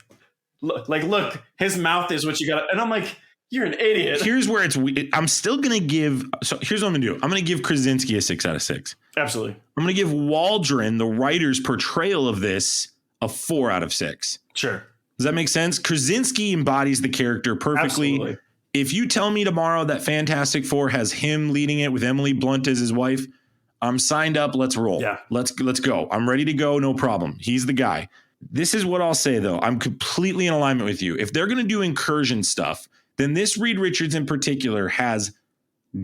[SPEAKER 2] Look, his mouth is what you got to. And I'm like, you're an idiot.
[SPEAKER 1] Here's where I'm still going to give. So here's what I'm going to do. I'm going to give Krasinski a 6 out of 6.
[SPEAKER 2] Absolutely.
[SPEAKER 1] I'm going to give Waldron, the writer's portrayal of this, a 4 out of 6.
[SPEAKER 2] Sure.
[SPEAKER 1] Does that make sense? Krasinski embodies the character perfectly.
[SPEAKER 2] Absolutely.
[SPEAKER 1] If you tell me tomorrow that Fantastic Four has him leading it with Emily Blunt as his wife, I'm signed up. Let's roll.
[SPEAKER 2] Yeah.
[SPEAKER 1] Let's go. I'm ready to go. No problem. He's the guy. This is what I'll say, though. I'm completely in alignment with you. If they're going to do incursion stuff, then this Reed Richards in particular has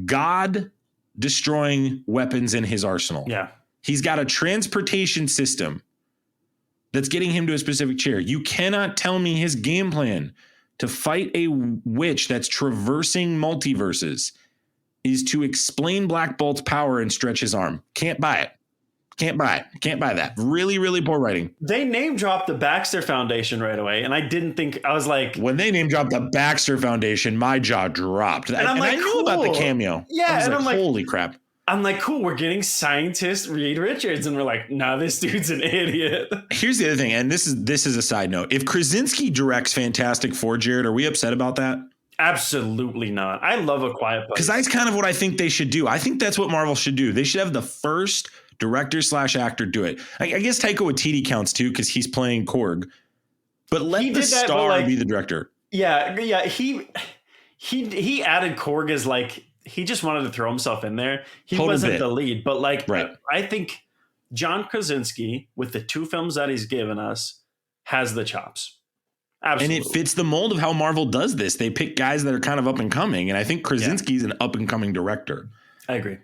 [SPEAKER 1] God-destroying weapons in his arsenal.
[SPEAKER 2] Yeah. He's
[SPEAKER 1] got a transportation system that's getting him to a specific chair. You cannot tell me his game plan to fight a witch that's traversing multiverses is to explain Black Bolt's power and stretch his arm. Can't buy it. Can't buy that. Really, really poor writing.
[SPEAKER 2] They name dropped the Baxter Foundation right away. And I was like,
[SPEAKER 1] when they name dropped the Baxter Foundation, my jaw dropped. And I knew about the cameo.
[SPEAKER 2] Yeah.
[SPEAKER 1] And I'm like, holy crap.
[SPEAKER 2] I'm like, cool, we're getting scientist Reed Richards. And we're like, nah, this dude's an idiot.
[SPEAKER 1] Here's the other thing. And this is a side note. If Krasinski directs Fantastic Four, Jarret, are we upset about that?
[SPEAKER 2] Absolutely not. I love A Quiet Place.
[SPEAKER 1] Because that's kind of what I think they should do. I think that's what Marvel should do. They should have the first director/actor do it. I guess Taika Waititi counts too because he's playing Korg. But let the star be the director.
[SPEAKER 2] Yeah. He added Korg as like, he just wanted to throw himself in there. He wasn't the lead, but like,
[SPEAKER 1] right.
[SPEAKER 2] I think John Krasinski, with the 2 films that he's given us, has the chops. Absolutely.
[SPEAKER 1] And it fits the mold of how Marvel does this. They pick guys that are kind of up and coming. And I think Krasinski's an up and coming director.
[SPEAKER 2] I agree.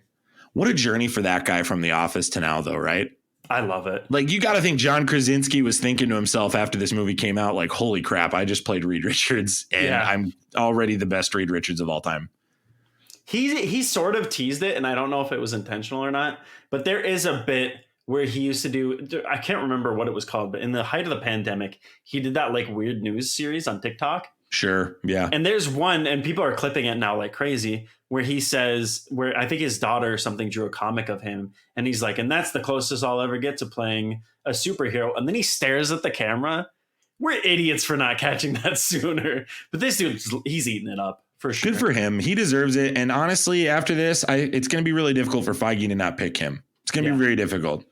[SPEAKER 1] What a journey for that guy from The Office to now, though, right?
[SPEAKER 2] I love it.
[SPEAKER 1] Like, you got to think John Krasinski was thinking to himself after this movie came out, like, holy crap, I just played Reed Richards and I'm already the best Reed Richards of all time.
[SPEAKER 2] He sort of teased it, and I don't know if it was intentional or not, but there is a bit where he used to do, I can't remember what it was called, but in the height of the pandemic, he did that like weird news series on TikTok.
[SPEAKER 1] Sure. Yeah.
[SPEAKER 2] And there's one, and people are clipping it now like crazy, where he says, where I think his daughter or something drew a comic of him. And he's like, and that's the closest I'll ever get to playing a superhero. And then he stares at the camera. We're idiots for not catching that sooner. But this dude, he's eating it up for sure.
[SPEAKER 1] Good for him. He deserves it. And honestly, after this, it's going to be really difficult for Feige to not pick him. It's going to be very difficult.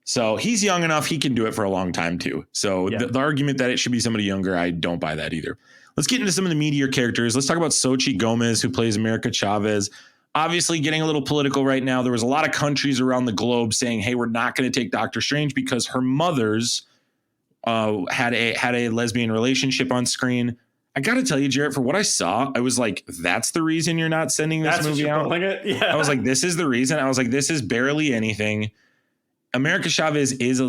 [SPEAKER 1] So he's young enough. He can do it for a long time, too. So the argument that it should be somebody younger, I don't buy that either. Let's get into some of the meatier characters. Let's talk about Xochitl Gomez, who plays America Chavez. Obviously getting a little political right now. There was a lot of countries around the globe saying, hey, we're not going to take Doctor Strange because her mother's had a lesbian relationship on screen. I got to tell you, Jarret, for what I saw, I was like, that's the reason you're not sending this movie out?
[SPEAKER 2] Yeah.
[SPEAKER 1] I was like, this is the reason. I was like, this is barely anything. America Chavez is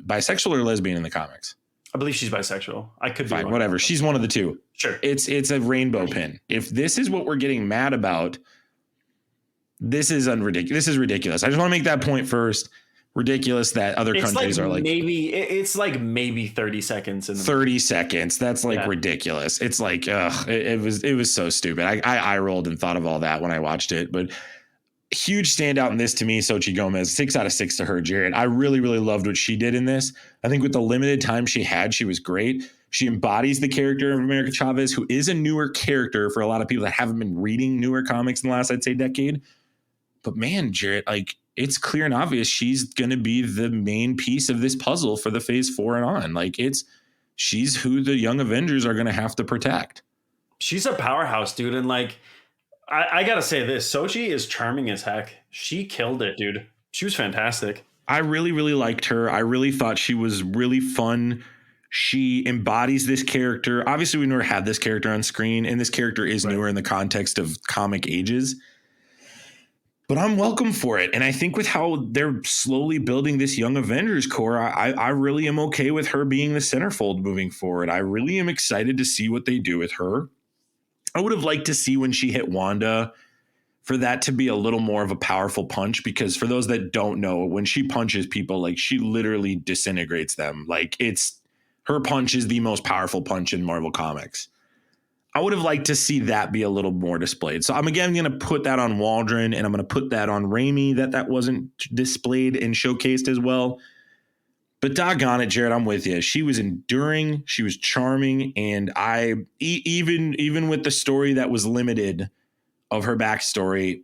[SPEAKER 1] bisexual or lesbian in the comics?
[SPEAKER 2] I believe she's bisexual. I could be
[SPEAKER 1] fine,
[SPEAKER 2] wrong.
[SPEAKER 1] whatever. She's one of the two.
[SPEAKER 2] Sure.
[SPEAKER 1] It's a rainbow pin. If this is what we're getting mad about, this is ridiculous. This is ridiculous. I just want to make that point first. Ridiculous that other countries are like
[SPEAKER 2] it's like maybe 30 seconds in
[SPEAKER 1] 30 seconds. That's like ridiculous. It's like it was so stupid. I eye rolled and thought of all that when I watched it, but huge standout in this to me, Xochitl Gomez, 6 out of 6 to her, Jarret. I really, really loved what she did in this. I think with the limited time she had, she was great. She embodies the character of America Chavez, who is a newer character for a lot of people that haven't been reading newer comics in the last, I'd say, decade. But man, Jarret, like, it's clear and obvious she's going to be the main piece of this puzzle for the phase 4 and on. Like, she's who the young Avengers are going to have to protect.
[SPEAKER 2] She's a powerhouse, dude. And like, I got to say this, Sochi is charming as heck. She killed it, dude. She was fantastic.
[SPEAKER 1] I really, really liked her. I really thought she was really fun. She embodies this character. Obviously, we never had this character on screen, and this character is newer in the context of comic ages. But I'm welcome for it. And I think with how they're slowly building this young Avengers core, I really am okay with her being the centerfold moving forward. I really am excited to see what they do with her. I would have liked to see when she hit Wanda for that to be a little more of a powerful punch, because for those that don't know, when she punches people, like, she literally disintegrates them. Like, her punch is the most powerful punch in Marvel Comics. I would have liked to see that be a little more displayed. So I'm again going to put that on Waldron, and I'm going to put that on Raimi, that wasn't displayed and showcased as well. But doggone it, Jarret, I'm with you. She was enduring. She was charming. And even with the story that was limited of her backstory,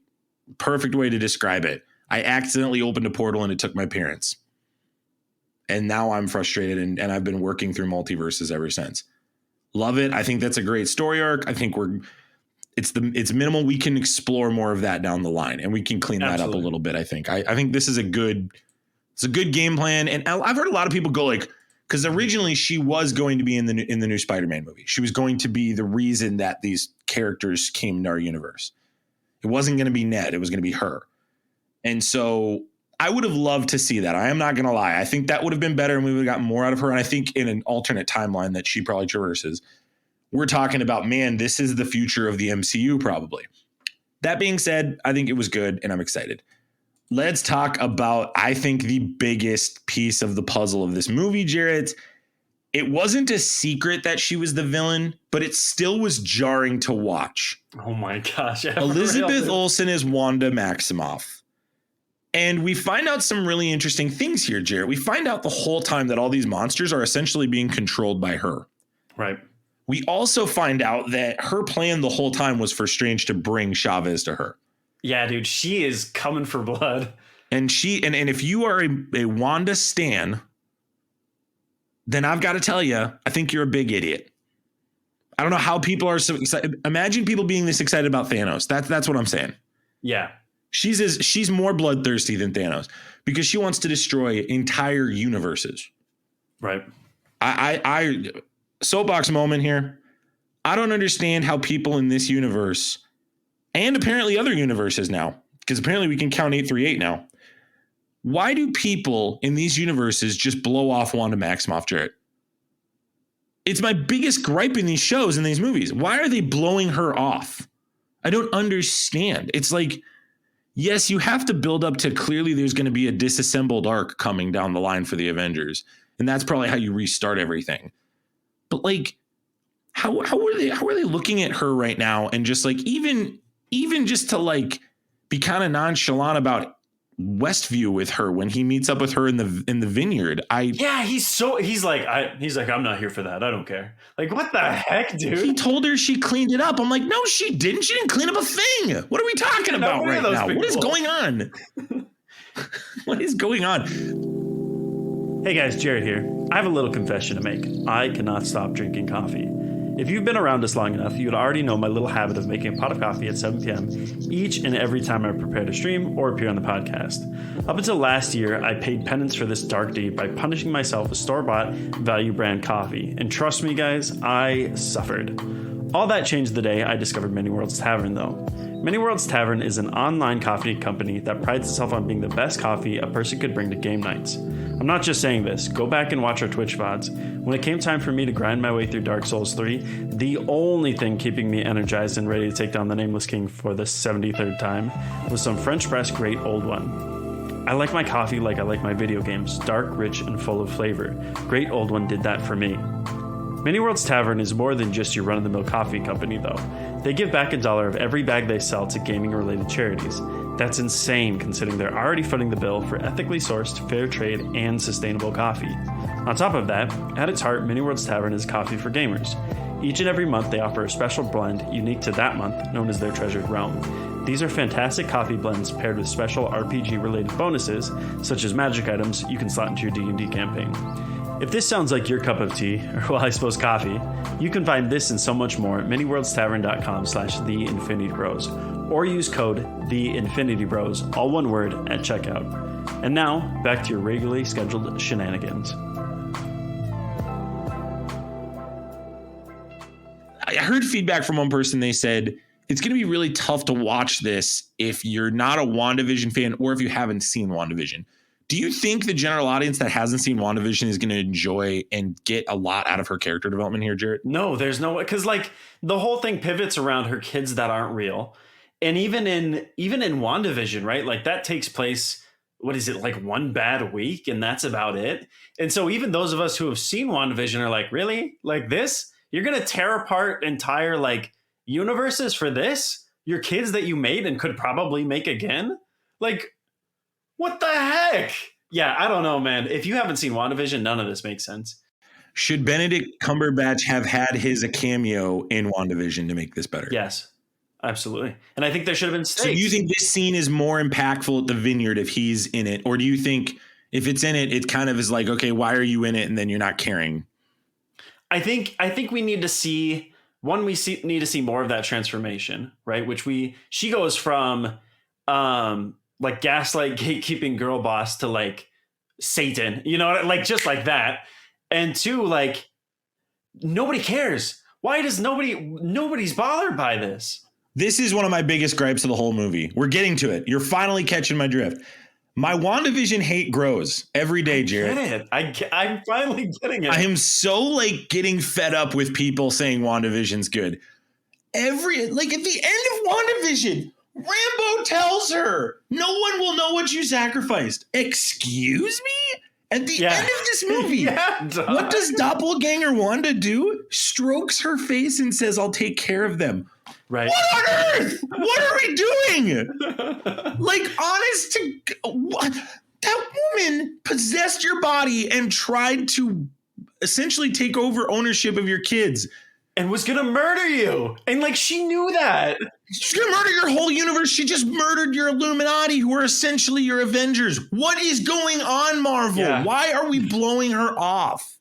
[SPEAKER 1] perfect way to describe it. I accidentally opened a portal and it took my parents. And now I'm frustrated, and I've been working through multiverses ever since. Love it. I think that's a great story arc. I think it's minimal. We can explore more of that down the line, and we can clean that up a little bit. I think this is a good game plan. And I've heard a lot of people go like, because originally she was going to be in the new Spider-Man movie. She was going to be the reason that these characters came into our universe. It wasn't going to be Ned. It was going to be her. And so I would have loved to see that. I am not going to lie. I think that would have been better, and we would have gotten more out of her. And I think in an alternate timeline that she probably traverses, we're talking about, man, this is the future of the MCU probably. That being said, I think it was good, and I'm excited. Let's talk about, I think, the biggest piece of the puzzle of this movie, Jarret. It wasn't a secret that she was the villain, but it still was jarring to watch.
[SPEAKER 2] Oh my gosh.
[SPEAKER 1] Elizabeth Olsen is Wanda Maximoff. And we find out some really interesting things here, Jarret. We find out the whole time that all these monsters are essentially being controlled by her.
[SPEAKER 2] Right.
[SPEAKER 1] We also find out that her plan the whole time was for Strange to bring Chavez to her.
[SPEAKER 2] Yeah, dude, she is coming for blood.
[SPEAKER 1] And if you are a Wanda stan, then I've got to tell you, I think you're a big idiot. I don't know how people are so excited. Imagine people being this excited about Thanos. That's what I'm saying. Yeah. She's more bloodthirsty than Thanos because she wants to destroy entire universes. Right. I soapbox moment here. I don't understand how people in this universe and apparently other universes now, because apparently we can count 838 now, why do people in these universes just blow off Wanda Maximoff Jarret? It's my biggest gripe in these shows and these movies. Why are they blowing her off? I don't understand. It's like, yes, you have to build up to clearly there's going to be a disassembled arc coming down the line for the Avengers. And that's probably how you restart everything. But like, how are they looking at her right now? And just like, even just to like be kind of nonchalant about Westview with her when he meets up with her in the vineyard. He's like, I'm not here for that. I don't care. Like, what the heck, dude? He told her she cleaned it up. I'm like, no, she didn't. She didn't clean up a thing. What are we talking about right now? What is going on? What is going on?
[SPEAKER 2] Hey guys, Jarret here. I have a little confession to make. I cannot stop drinking coffee. If you've been around us long enough, you would already know my little habit of making a pot of coffee at 7 p.m. each and every time I prepare to stream or appear on the podcast. Up until last year, I paid penance for this dark deed by punishing myself with store-bought value brand coffee. And trust me guys, I suffered. All that changed the day I discovered Many Worlds Tavern though. Many Worlds Tavern is an online coffee company that prides itself on being the best coffee a person could bring to game nights. I'm not just saying this, go back and watch our Twitch VODs. When it came time for me to grind my way through Dark Souls 3, the only thing keeping me energized and ready to take down the Nameless King for the 73rd time was some French press Great Old One. I like my coffee like I like my video games, dark, rich, and full of flavor. Great Old One did that for me. Many Worlds Tavern is more than just your run-of-the-mill coffee company though. They give back $1 of every bag they sell to gaming-related charities. That's insane considering they're already footing the bill for ethically sourced, fair trade, and sustainable coffee. On top of that, at its heart, Many Worlds Tavern is coffee for gamers. Each and every month they offer a special blend unique to that month known as their Treasured Realm. These are fantastic coffee blends paired with special RPG-related bonuses, such as magic items you can slot into your D&D campaign. If this sounds like your cup of tea, or well, I suppose coffee, you can find this and so much more at manyworldstavern.com/theinfinitybros, or use code THEINFINITYBROS, all one word, at checkout. And now, back to your regularly scheduled shenanigans.
[SPEAKER 1] I heard feedback from one person. They said, it's going to be really tough to watch this if you're not a WandaVision fan or if you haven't seen WandaVision. Do you think the general audience that hasn't seen WandaVision is going to enjoy and get a lot out of her character development here, Jarret?
[SPEAKER 2] No, there's no way. Because like the whole thing pivots around her kids that aren't real. And even in WandaVision, right? Like that takes place, what is it, like one bad week? And that's about it. And so even those of us who have seen WandaVision are like, really? Like this? You're going to tear apart entire like universes for this? Your kids that you made and could probably make again? Like, what the heck? Yeah, I don't know, man. If you haven't seen WandaVision, none of this makes sense.
[SPEAKER 1] Should Benedict Cumberbatch have had his cameo in WandaVision to make this better?
[SPEAKER 2] Yes, absolutely. And I think there should have been stakes.
[SPEAKER 1] So do you think this scene is more impactful at the vineyard if he's in it? Or do you think if it's in it, it kind of is like, okay, why are you in it? And then you're not caring.
[SPEAKER 2] I think we need to see, need to see more of that transformation, right? She goes from, like gaslight gatekeeping girl boss to like Satan, you know, like just like that. And two, like nobody cares. Why does nobody's bothered by this?
[SPEAKER 1] This is one of my biggest gripes of the whole movie. We're getting to it. You're finally catching my drift. My WandaVision hate grows every day, Jarret.
[SPEAKER 2] I'm finally getting it.
[SPEAKER 1] I am so like getting fed up with people saying WandaVision's good. At the end of WandaVision, Rambo tells her, no one will know what you sacrificed. Excuse me? At the end of this movie, what does Doppelganger Wanda do? Strokes her face and says, I'll take care of them.
[SPEAKER 2] Right.
[SPEAKER 1] What on earth? What are we doing? Like, honest to... What? That woman possessed your body and tried to essentially take over ownership of your kids.
[SPEAKER 2] And was going to murder you. And like, she knew that.
[SPEAKER 1] She's going to murder your whole universe. She just murdered your Illuminati, who are essentially your Avengers. What is going on, Marvel? Yeah. Why are we blowing her off?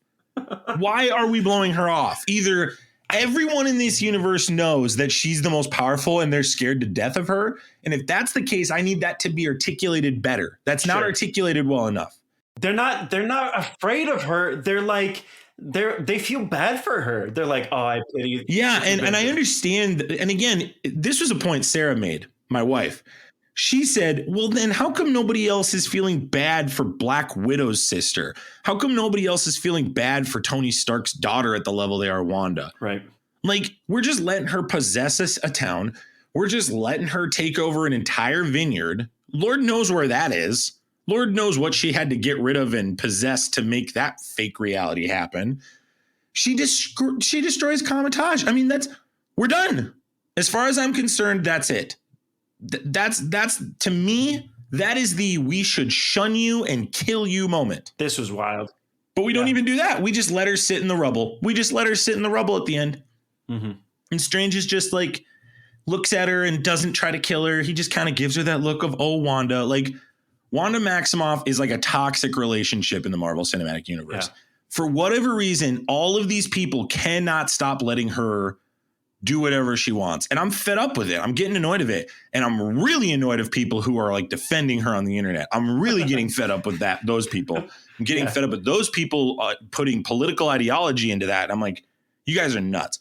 [SPEAKER 1] Why are we blowing her off? Either everyone in this universe knows that she's the most powerful and they're scared to death of her. And if that's the case, I need that to be articulated better. That's not articulated well enough.
[SPEAKER 2] They're not afraid of her. They're like... They feel bad for her. They're like, oh, I pity you.
[SPEAKER 1] Yeah, and I understand. And again, this was a point Sarah made, my wife. She said, well, then how come nobody else is feeling bad for Black Widow's sister? How come nobody else is feeling bad for Tony Stark's daughter at the level they are Wanda?
[SPEAKER 2] Right.
[SPEAKER 1] Like, we're just letting her possess a town. We're just letting her take over an entire vineyard. Lord knows where that is. Lord knows what she had to get rid of and possess to make that fake reality happen. She destroys Kamatage. I mean, we're done. As far as I'm concerned, that's it. That's to me, that is the we should shun you and kill you moment.
[SPEAKER 2] This was wild.
[SPEAKER 1] But we don't even do that. We just let her sit in the rubble. We just let her sit in the rubble at the end.
[SPEAKER 2] Mm-hmm.
[SPEAKER 1] And Strange is just like, looks at her and doesn't try to kill her. He just kind of gives her that look of, oh, Wanda. Like, Wanda Maximoff is like a toxic relationship in the Marvel Cinematic Universe. Yeah. For whatever reason, all of these people cannot stop letting her do whatever she wants. And I'm fed up with it. I'm getting annoyed of it. And I'm really annoyed of people who are like defending her on the internet. I'm really getting fed up with those people. I'm getting fed up with those people putting political ideology into that. I'm like, you guys are nuts.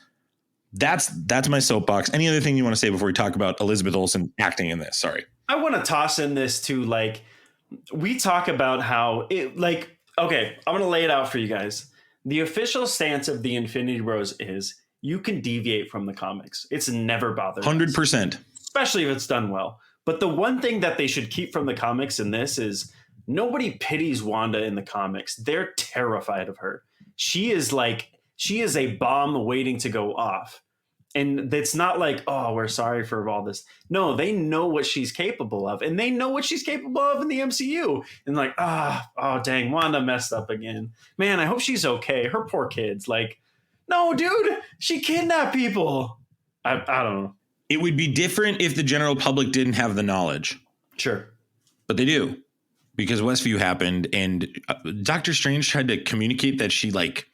[SPEAKER 1] That's my soapbox. Any other thing you want to say before we talk about Elizabeth Olsen acting in this? Sorry.
[SPEAKER 2] I want to toss in this too. Like, we talk about how it, like, okay, I'm going to lay it out for you guys. The official stance of the Infinity Bros is you can deviate from the comics. It's never bothered
[SPEAKER 1] 100%.
[SPEAKER 2] us, especially if it's done well. But the one thing that they should keep from the comics in this is nobody pities Wanda in the comics. They're terrified of her. She is a bomb waiting to go off. And it's not like, oh, we're sorry for all this. No, they know what she's capable of. And they know what she's capable of in the MCU. And like, oh, dang, Wanda messed up again. Man, I hope she's okay. Her poor kids. Like, no, dude, she kidnapped people. I don't know.
[SPEAKER 1] It would be different if the general public didn't have the knowledge.
[SPEAKER 2] Sure.
[SPEAKER 1] But they do. Because Westview happened and Doctor Strange tried to communicate that she like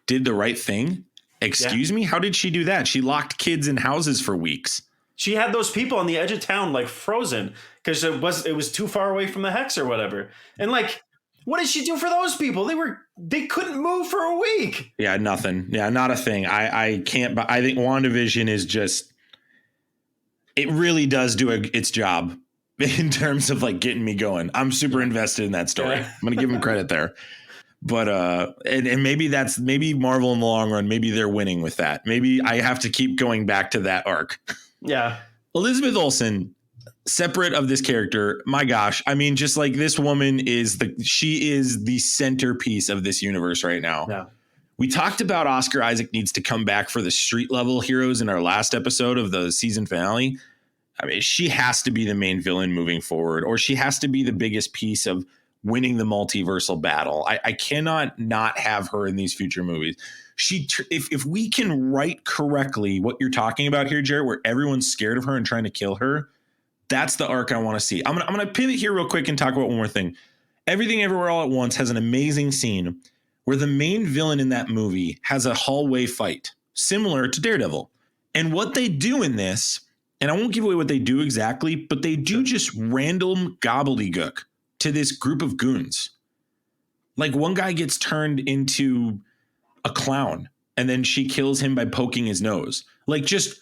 [SPEAKER 1] did the right thing. Excuse me? How did she do that? She locked kids in houses for weeks.
[SPEAKER 2] She had those people on the edge of town like frozen because it was too far away from the hex or whatever. And like, what did she do for those people? They couldn't move for a week.
[SPEAKER 1] Yeah, nothing. Yeah, not a thing. I can't. But I think WandaVision is just. It really does do its job in terms of like getting me going. I'm super invested in that story. I'm gonna give them credit there. But and maybe Marvel in the long run, maybe they're winning with that.Maybe I have to keep going back to that arc.
[SPEAKER 2] Yeah.
[SPEAKER 1] Elizabeth Olsen, separate of this character, my gosh. I mean, just like this woman she is the centerpiece of this universe right now.
[SPEAKER 2] Yeah.
[SPEAKER 1] We talked about Oscar Isaac needs to come back for the street level heroes in our last episode of the season finale. I mean, she has to be the main villain moving forward, or she has to be the biggest piece of winning the multiversal battle. I cannot not have her in these future movies. If we can write correctly what you're talking about here, Jarret, where everyone's scared of her and trying to kill her, that's the arc I want to see. I'm gonna pivot here real quick and talk about one more thing. Everything Everywhere All at Once has an amazing scene where the main villain in that movie has a hallway fight similar to Daredevil. And what they do in this, and I won't give away what they do exactly, but they do just random gobbledygook to this group of goons. Like one guy gets turned into a clown and then she kills him by poking his nose. Like just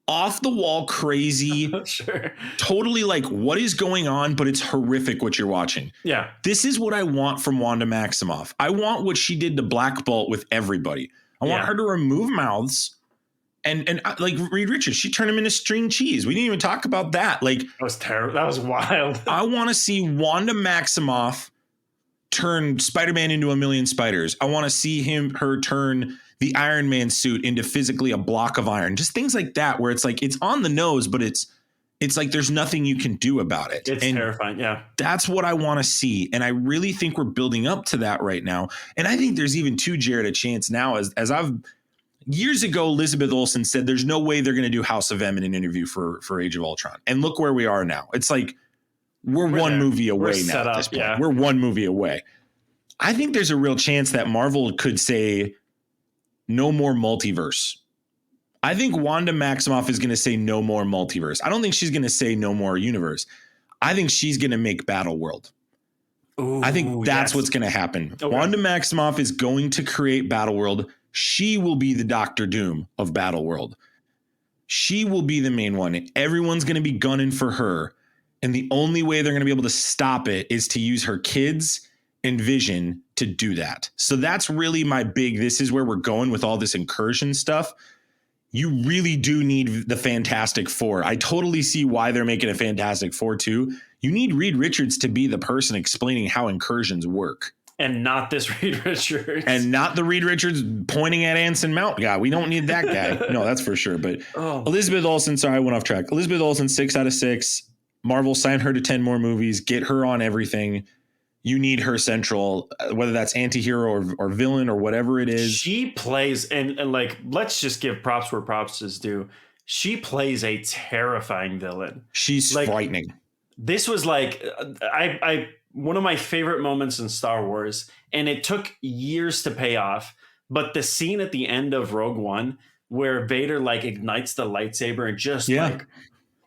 [SPEAKER 1] off the wall crazy.
[SPEAKER 2] Sure.
[SPEAKER 1] Totally like what is going on, but it's horrific what you're watching.
[SPEAKER 2] Yeah.
[SPEAKER 1] This is what I want from Wanda Maximoff. I want what she did to Black Bolt with everybody. I want her to remove mouths and like Reed Richards, she turned him into string cheese. We didn't even talk about that. Like
[SPEAKER 2] that was terrible. That was wild.
[SPEAKER 1] I want to see Wanda Maximoff turn Spider-Man into a million spiders. I want to see her turn the Iron Man suit into physically a block of iron. Just things like that, where it's like it's on the nose, but it's like there's nothing you can do about it.
[SPEAKER 2] It's terrifying. Yeah.
[SPEAKER 1] That's what I want to see. And I really think we're building up to that right now. And I think there's even to Jarret a chance now as I've years ago, Elizabeth Olsen said there's no way they're going to do House of M in an interview for Age of Ultron. And look where we are now. It's like we're one movie away now at this point. Yeah. We're one movie away. I think there's a real chance that Marvel could say no more multiverse. I think Wanda Maximoff is going to say no more multiverse. I don't think she's going to say no more universe. I think she's going to make Battle World.
[SPEAKER 2] Ooh,
[SPEAKER 1] I think that's what's going to happen. Okay. Wanda Maximoff is going to create Battle World. She will be the Doctor Doom of Battle World. She will be the main one. Everyone's going to be gunning for her. And the only way they're going to be able to stop it is to use her kids and Vision to do that. So that's really my big, this is where we're going with all this incursion stuff. You really do need the Fantastic Four. I totally see why they're making a Fantastic Four too. You need Reed Richards to be the person explaining how incursions work.
[SPEAKER 2] And not this Reed Richards.
[SPEAKER 1] And not the Reed Richards pointing at Anson Mount guy. We don't need that guy. No, that's for sure. But Elizabeth Olsen, sorry, I went off track. Elizabeth Olsen, 6 out of 6. Marvel signed her to 10 more movies. Get her on everything. You need her central, whether that's anti-hero or villain or whatever it is.
[SPEAKER 2] She plays, and like, let's just give props where props is due. She plays a terrifying villain.
[SPEAKER 1] She's like, frightening.
[SPEAKER 2] This was like, I one of my favorite moments in Star Wars, and it took years to pay off. But the scene at the end of Rogue One where Vader like ignites the lightsaber and just like,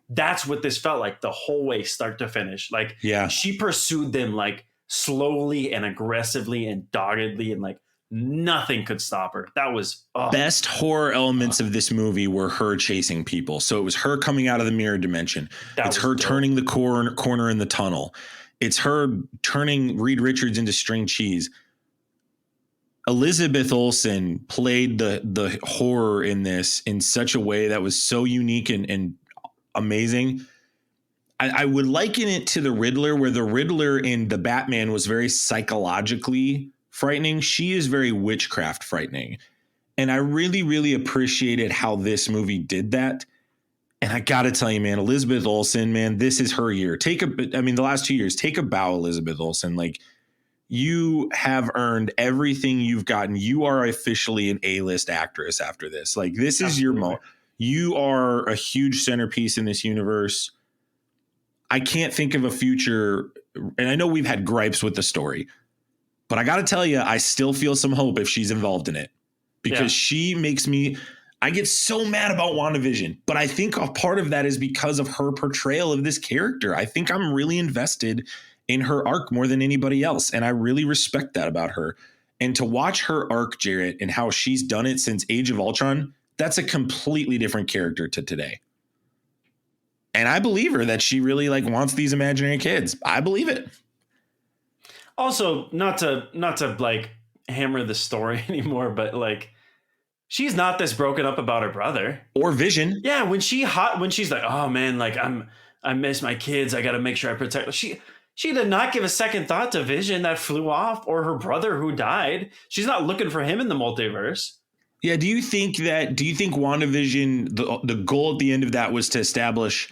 [SPEAKER 2] that's what this felt like the whole way, start to finish. Like, she pursued them like slowly and aggressively and doggedly, and like nothing could stop her. That was
[SPEAKER 1] best horror elements of this movie were her chasing people. So it was her coming out of the mirror dimension. It's her turning the corner in the tunnel. It's her turning Reed Richards into string cheese. Elizabeth Olsen played the horror in this in such a way that was so unique and amazing. I would liken it to the Riddler, where the Riddler in the Batman was very psychologically frightening. She is very witchcraft frightening. And I really, really appreciated how this movie did that. And I got to tell you, man, Elizabeth Olsen, man, this is her year. The last 2 years, take a bow, Elizabeth Olsen. Like, you have earned everything you've gotten. You are officially an A-list actress after this. Like, this is your moment. You are a huge centerpiece in this universe. I can't think of a future, and I know we've had gripes with the story, but I got to tell you, I still feel some hope if she's involved in it, because she makes me, I get so mad about WandaVision, but I think a part of that is because of her portrayal of this character. I think I'm really invested in her arc more than anybody else, and I really respect that about her. And to watch her arc, Jarret, and how she's done it since Age of Ultron, that's a completely different character to today. And I believe her that she really like wants these imaginary kids. I believe it.
[SPEAKER 2] Also, not to like hammer the story anymore, but like, she's not this broken up about her brother
[SPEAKER 1] or Vision.
[SPEAKER 2] Yeah, when she's like, oh man, like I miss my kids. I got to make sure I protect them. She did not give a second thought to Vision that flew off, or her brother who died. She's not looking for him in the multiverse. Yeah.
[SPEAKER 1] Do you think WandaVision, the goal at the end of that was to establish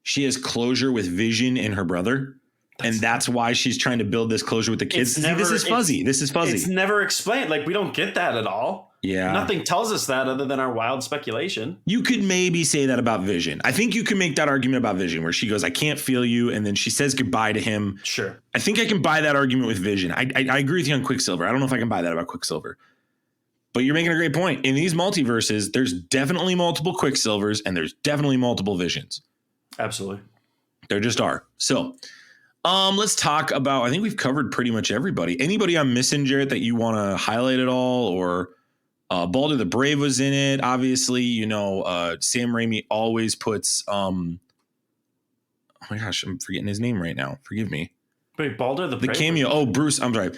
[SPEAKER 1] she has closure with Vision and her brother? And that's why she's trying to build this closure with the kids. This is fuzzy. It's
[SPEAKER 2] never explained. Like, we don't get that at all.
[SPEAKER 1] Yeah.
[SPEAKER 2] Nothing tells us that other than our wild speculation.
[SPEAKER 1] You could maybe say that about Vision. I think you can make that argument about Vision, where she goes, I can't feel you. And then she says goodbye to him.
[SPEAKER 2] Sure.
[SPEAKER 1] I think I can buy that argument with Vision. I agree with you on Quicksilver. I don't know if I can buy that about Quicksilver. But you're making a great point. In these multiverses, there's definitely multiple Quicksilvers and there's definitely multiple Visions.
[SPEAKER 2] Absolutely.
[SPEAKER 1] There just are. So let's talk about, I think we've covered pretty much everybody. Anybody I'm missing, Jarret, that you want to highlight at all? Or Balder the Brave was in it. Obviously, Sam Raimi always puts, oh my gosh, I'm forgetting his name right now. Forgive me.
[SPEAKER 2] Wait, Balder the Brave?
[SPEAKER 1] The cameo. Oh, Bruce. I'm sorry.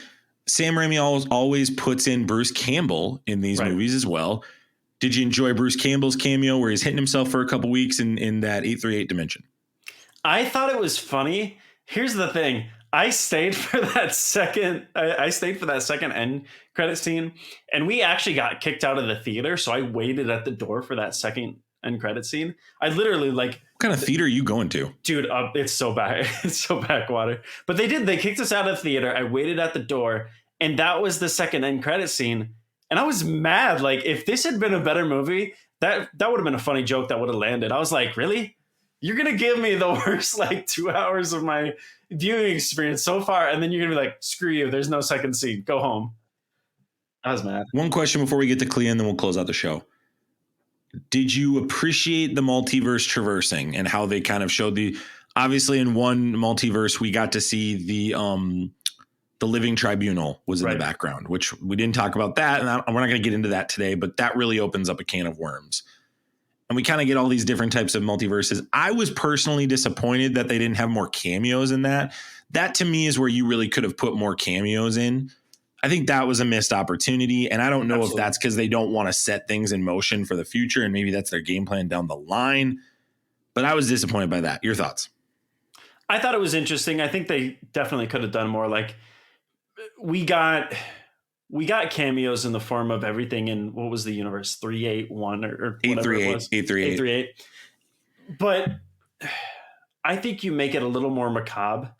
[SPEAKER 1] Sam Raimi always puts in Bruce Campbell in these movies as well. Did you enjoy Bruce Campbell's cameo where he's hitting himself for a couple weeks in that 838 dimension?
[SPEAKER 2] I thought it was funny. Here's the thing. I stayed for that second end credit scene, and we actually got kicked out of the theater. So I waited at the door for that second end credit scene. I literally what
[SPEAKER 1] kind of theater are you going to?
[SPEAKER 2] Dude, it's so back. It's so backwater. But they kicked us out of the theater. I waited at the door, and that was the second end credit scene. And I was mad. Like, if this had been a better movie, that would have been a funny joke that would have landed. I was like, really? You're going to give me the worst 2 hours of my viewing experience so far, and then you're going to be like, screw you, there's no second scene. Go home. I was mad.
[SPEAKER 1] One question before we get to Clea, and then we'll close out the show. Did you appreciate the multiverse traversing and how they kind of showed obviously in one multiverse, we got to see the Living Tribunal was in the background, which we didn't talk about that. And we're not going to get into that today, but that really opens up a can of worms. and we kind of get all these different types of multiverses. I was personally disappointed that they didn't have more cameos in that. That to me is where you really could have put more cameos in. I think that was a missed opportunity. And I don't know if that's because they don't want to set things in motion for the future, and maybe that's their game plan down the line. But I was disappointed by that. Your thoughts?
[SPEAKER 2] I thought it was interesting. I think they definitely could have done more. Like we got cameos in the form of everything in what was the universe 381 or whatever it was 838. But I think you make it a little more macabre,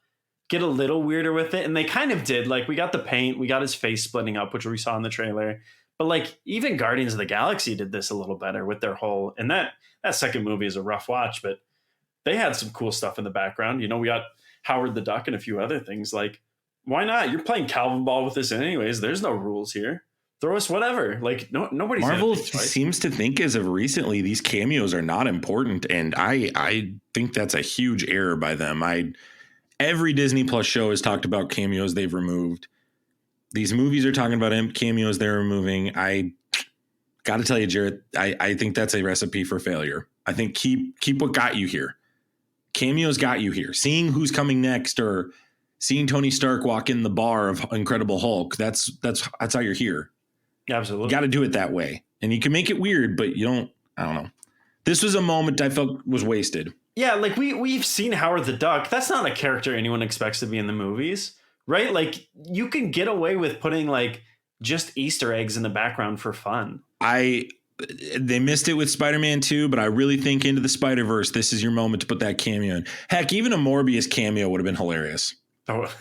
[SPEAKER 2] get a little weirder with it, and they kind of did. Like we got the paint, we got his face splitting up, which we saw in the trailer. But like even Guardians of the Galaxy did this a little better with their whole. And that second movie is a rough watch, but they had some cool stuff in the background. You know, we got Howard the Duck and a few other things. Like, why not? You're playing Calvin ball with this anyways. There's no rules here. Throw us whatever. Like, nobody's
[SPEAKER 1] Marvel seems to think as of recently these cameos are not important, and I think that's a huge error by them. Every Disney Plus show has talked about cameos they've removed. These movies are talking about cameos they're removing. I got to tell you, Jarret, I think that's a recipe for failure. I think keep what got you here. Cameos got you here. Seeing who's coming next, or seeing Tony Stark walk in the bar of Incredible Hulk, that's how you're here.
[SPEAKER 2] Absolutely.
[SPEAKER 1] You got to do it that way. And you can make it weird, but you don't, I don't know. This was a moment I felt was wasted.
[SPEAKER 2] Yeah, like we've seen Howard the Duck. That's not a character anyone expects to be in the movies, right? Like you can get away with putting like just Easter eggs in the background for fun.
[SPEAKER 1] They missed it with Spider-Man 2, but I really think Into the Spider-Verse, this is your moment to put that cameo in. Heck, even a Morbius cameo would have been hilarious.
[SPEAKER 2] Oh,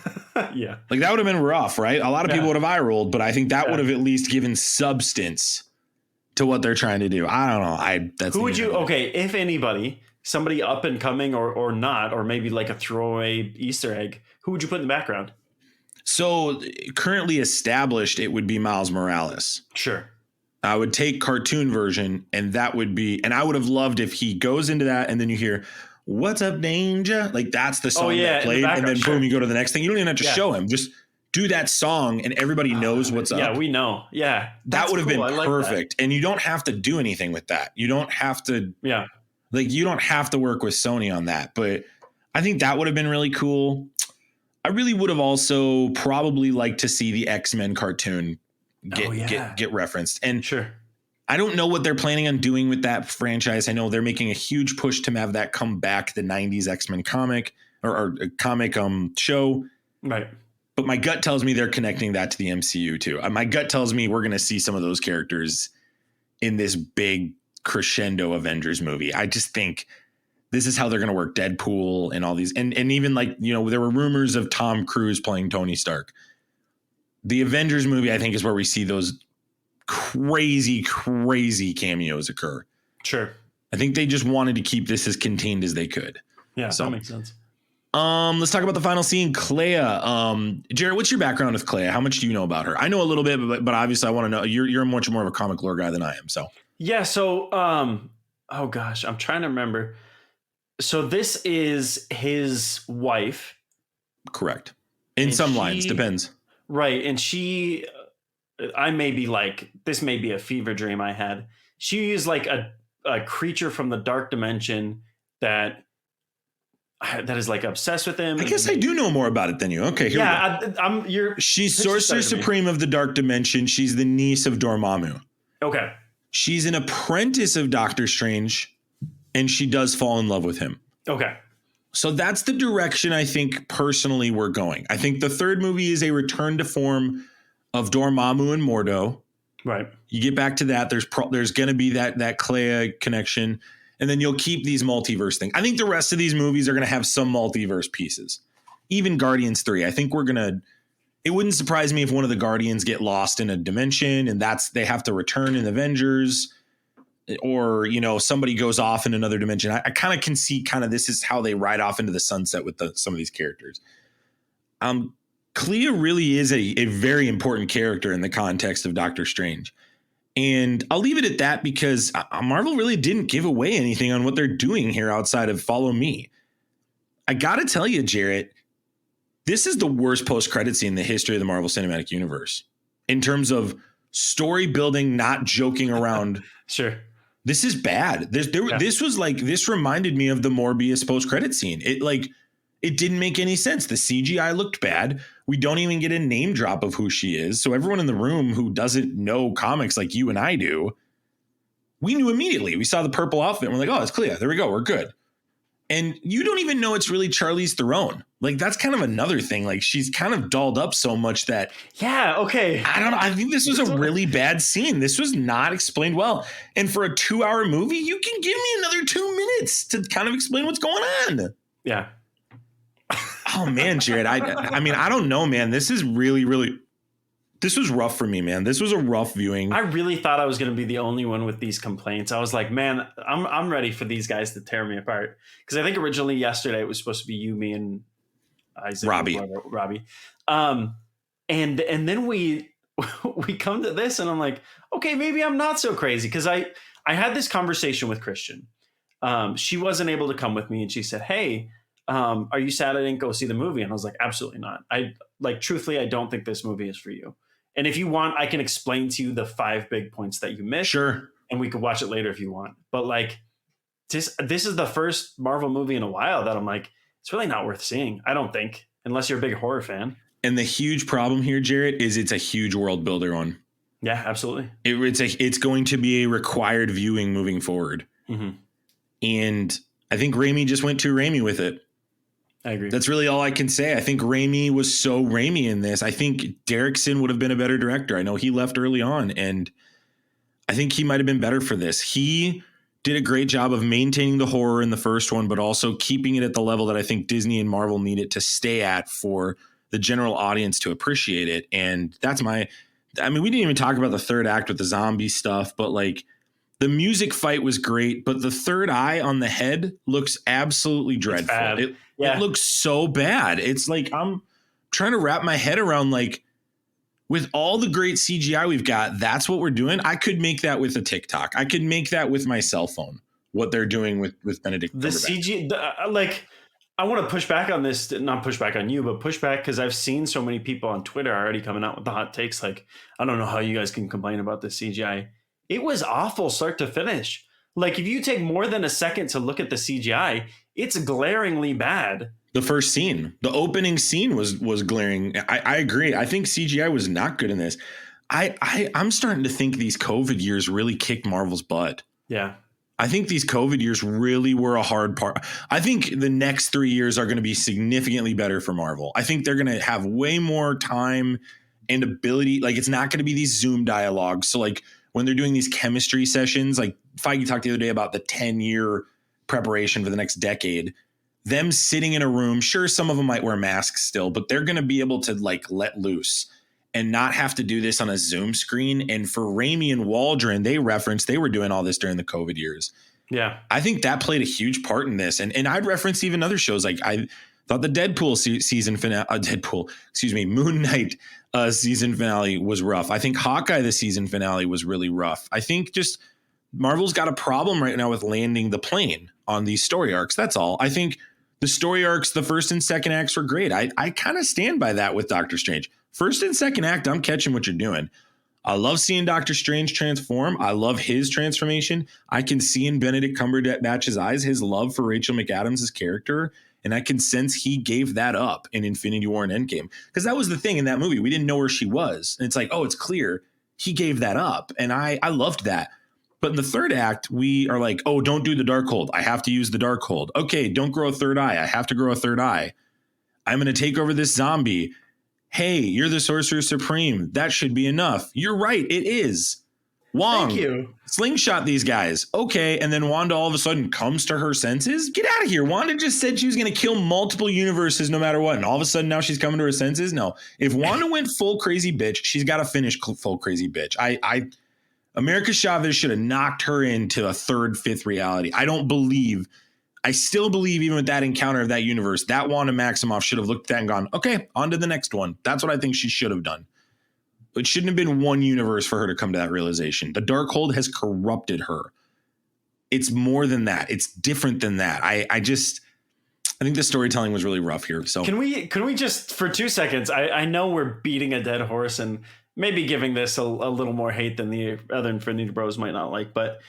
[SPEAKER 2] yeah.
[SPEAKER 1] Like that would have been rough, right? A lot of people would have eye rolled, but I think that would have at least given substance to what they're trying to do. I don't know.
[SPEAKER 2] Who would you, if anybody, somebody up and coming or not, or maybe like a throwaway Easter egg, who would you put in the background?
[SPEAKER 1] So currently established, it would be Miles Morales.
[SPEAKER 2] Sure.
[SPEAKER 1] I would take cartoon version, and that would be, and I would have loved if he goes into that and then you hear, "What's up, Danger?" Like that's the song that played, and then boom, you go to the next thing. You don't even have to show him. Just do that song and everybody knows what's up.
[SPEAKER 2] Yeah, we know. Yeah.
[SPEAKER 1] That would have been perfect. And you don't have to do anything with that. You don't have to, you don't have to work with Sony on that. But I think that would have been really cool. I really would have also probably liked to see the X-Men cartoon get referenced. And I don't know what they're planning on doing with that franchise. I know they're making a huge push to have that come back, the 90s X-Men comic or comic show.
[SPEAKER 2] Right.
[SPEAKER 1] But my gut tells me they're connecting that to the MCU too. My gut tells me we're going to see some of those characters in this big crescendo Avengers movie. I just think this is how they're going to work Deadpool and all these. And even like, there were rumors of Tom Cruise playing Tony Stark. The Avengers movie, I think, is where we see those crazy cameos occur.
[SPEAKER 2] Sure.
[SPEAKER 1] I think they just wanted to keep this as contained as they could.
[SPEAKER 2] Yeah, so that makes sense.
[SPEAKER 1] Let's talk about the final scene. Clea. Jarret, what's your background with Clea? How much do you know about her? I know a little bit, but obviously I want to know. You're much more of a comic lore guy than I am. So
[SPEAKER 2] yeah. So oh gosh, I'm trying to remember. So this is his wife.
[SPEAKER 1] Correct. In some lines, depends.
[SPEAKER 2] Right, and I may be like, this may be a fever dream I had. She is like a creature from the dark dimension that is like obsessed with him.
[SPEAKER 1] I guess I do know more about it than you. Okay, here we go. She's Sorcerer Supreme of the Dark Dimension. She's the niece of Dormammu.
[SPEAKER 2] Okay.
[SPEAKER 1] She's an apprentice of Doctor Strange, and she does fall in love with him.
[SPEAKER 2] Okay.
[SPEAKER 1] So that's the direction I think personally we're going. I think the third movie is a return to form of Dormammu and Mordo.
[SPEAKER 2] Right.
[SPEAKER 1] You get back to that. There's going to be that Clea connection. And then you'll keep these multiverse things. I think the rest of these movies are going to have some multiverse pieces. Even Guardians 3. I think it wouldn't surprise me if one of the Guardians get lost in a dimension and they have to return in Avengers, or, somebody goes off in another dimension. I kind of can see this is how they ride off into the sunset with some of these characters. Clea really is a very important character in the context of Doctor Strange. And I'll leave it at that because Marvel really didn't give away anything on what they're doing here outside of Follow Me. I got to tell you, Jarret, this is the worst post-credit scene in the history of the Marvel Cinematic Universe in terms of story building, not joking around.
[SPEAKER 2] Sure.
[SPEAKER 1] this is bad. This was like, this reminded me of the Morbius post-credit scene. It didn't make any sense. The CGI looked bad. We don't even get a name drop of who she is. So everyone in the room who doesn't know comics like you and I do, we knew immediately. We saw the purple outfit and we're like, oh, it's Clea. There we go. We're good. And you don't even know it's really Charlize Theron. Like, that's kind of another thing. Like, she's kind of dolled up so much that.
[SPEAKER 2] Yeah. Okay.
[SPEAKER 1] I don't know. I think this was a really bad scene. This was not explained well. And for a 2-hour movie, you can give me another 2 minutes to kind of explain what's going on.
[SPEAKER 2] Yeah.
[SPEAKER 1] Oh, man, Jarret. I mean, I don't know, man. This is really. This was rough for me, man. This was a rough viewing.
[SPEAKER 2] I really thought I was going to be the only one with these complaints. I was like, man, I'm ready for these guys to tear me apart. Because I think originally yesterday it was supposed to be you, me, and Isaac, Robbie. And then we come to this, and I'm like, okay, maybe I'm not so crazy. Because I had this conversation with Christian. She wasn't able to come with me, and she said, hey, are you sad I didn't go see the movie? And I was like, absolutely not. Truthfully, I don't think this movie is for you. And if you want, I can explain to you the 5 big points that you missed.
[SPEAKER 1] Sure.
[SPEAKER 2] And we could watch it later if you want. But like, this is the first Marvel movie in a while that I'm like, it's really not worth seeing. I don't think, unless you're a big horror fan.
[SPEAKER 1] And the huge problem here, Jarret, is it's a huge world builder one.
[SPEAKER 2] Yeah, absolutely.
[SPEAKER 1] It's going to be a required viewing moving forward.
[SPEAKER 2] Mm-hmm.
[SPEAKER 1] And I think Raimi just went too Raimi with it.
[SPEAKER 2] I agree.
[SPEAKER 1] That's really all I can say. I think Raimi was so Raimi in this. I think Derrickson would have been a better director. I know he left early on, and I think he might have been better for this. He did a great job of maintaining the horror in the first one, but also keeping it at the level that I think Disney and Marvel need it to stay at for the general audience to appreciate it. And that's we didn't even talk about the third act with the zombie stuff, but like, the music fight was great, but the third eye on the head looks absolutely dreadful. It looks so bad. It's like, I'm trying to wrap my head around, like, with all the great CGI we've got, that's what we're doing. I could make that with a TikTok. I could make that with my cell phone, what they're doing with Benedict Cumberbatch.
[SPEAKER 2] I want to push back on this, not push back on you, but push back because I've seen so many people on Twitter already coming out with the hot takes. Like, I don't know how you guys can complain about the CGI. It was awful start to finish. Like, if you take more than a second to look at the CGI, it's glaringly bad.
[SPEAKER 1] The first scene, the opening scene was glaring. I agree. I think CGI was not good in this. I'm starting to think these COVID years really kicked Marvel's butt.
[SPEAKER 2] Yeah.
[SPEAKER 1] I think these COVID years really were a hard part. I think the next 3 years are going to be significantly better for Marvel. I think they're going to have way more time and ability. Like, it's not going to be these Zoom dialogues. So like, when they're doing these chemistry sessions, like Feige talked the other day about the 10-year preparation for the next decade, them sitting in a room, sure, some of them might wear masks still, but they're going to be able to like let loose and not have to do this on a Zoom screen. And for Raimi and Waldron, they were doing all this during the COVID years.
[SPEAKER 2] Yeah.
[SPEAKER 1] I think that played a huge part in this. And I'd reference even other shows. Like, I thought the Deadpool season finale, Moon Knight season finale was rough. I think Hawkeye, the season finale, was really rough. I think just Marvel's got a problem right now with landing the plane on these story arcs. That's all. I think the story arcs, the first and second acts were great. I kind of stand by that with Doctor Strange. First and second act, I'm catching what you're doing. I love seeing Doctor Strange transform. I love his transformation. I can see in Benedict Cumberbatch's eyes his love for Rachel McAdams' character. And I can sense he gave that up in Infinity War and Endgame. Because that was the thing in that movie. We didn't know where she was. And it's like, oh, it's clear. He gave that up. And I loved that. But in the third act, we are like, oh, don't do the Darkhold. I have to use the Darkhold. Okay, don't grow a third eye. I have to grow a third eye. I'm going to take over this zombie. Hey, you're the Sorcerer Supreme. That should be enough. You're right. It is. Wong,
[SPEAKER 2] thank you.
[SPEAKER 1] Slingshot these guys. Okay, and then Wanda all of a sudden comes to her senses. Get out of here. Wanda just said she was going to kill multiple universes no matter what. And all of a sudden now she's coming to her senses. No, if Wanda went full crazy bitch, she's got to finish full crazy bitch. America Chavez should have knocked her into a third, fifth reality. I still believe even with that encounter of that universe, that Wanda Maximoff should have looked at that and gone, okay, on to the next one. That's what I think she should have done. It shouldn't have been one universe for her to come to that realization. The Darkhold has corrupted her. It's more than that. It's different than that. I think the storytelling was really rough here. So
[SPEAKER 2] can we just for 2 seconds? I know we're beating a dead horse and maybe giving this a little more hate than the other Infinity Bros might not like, but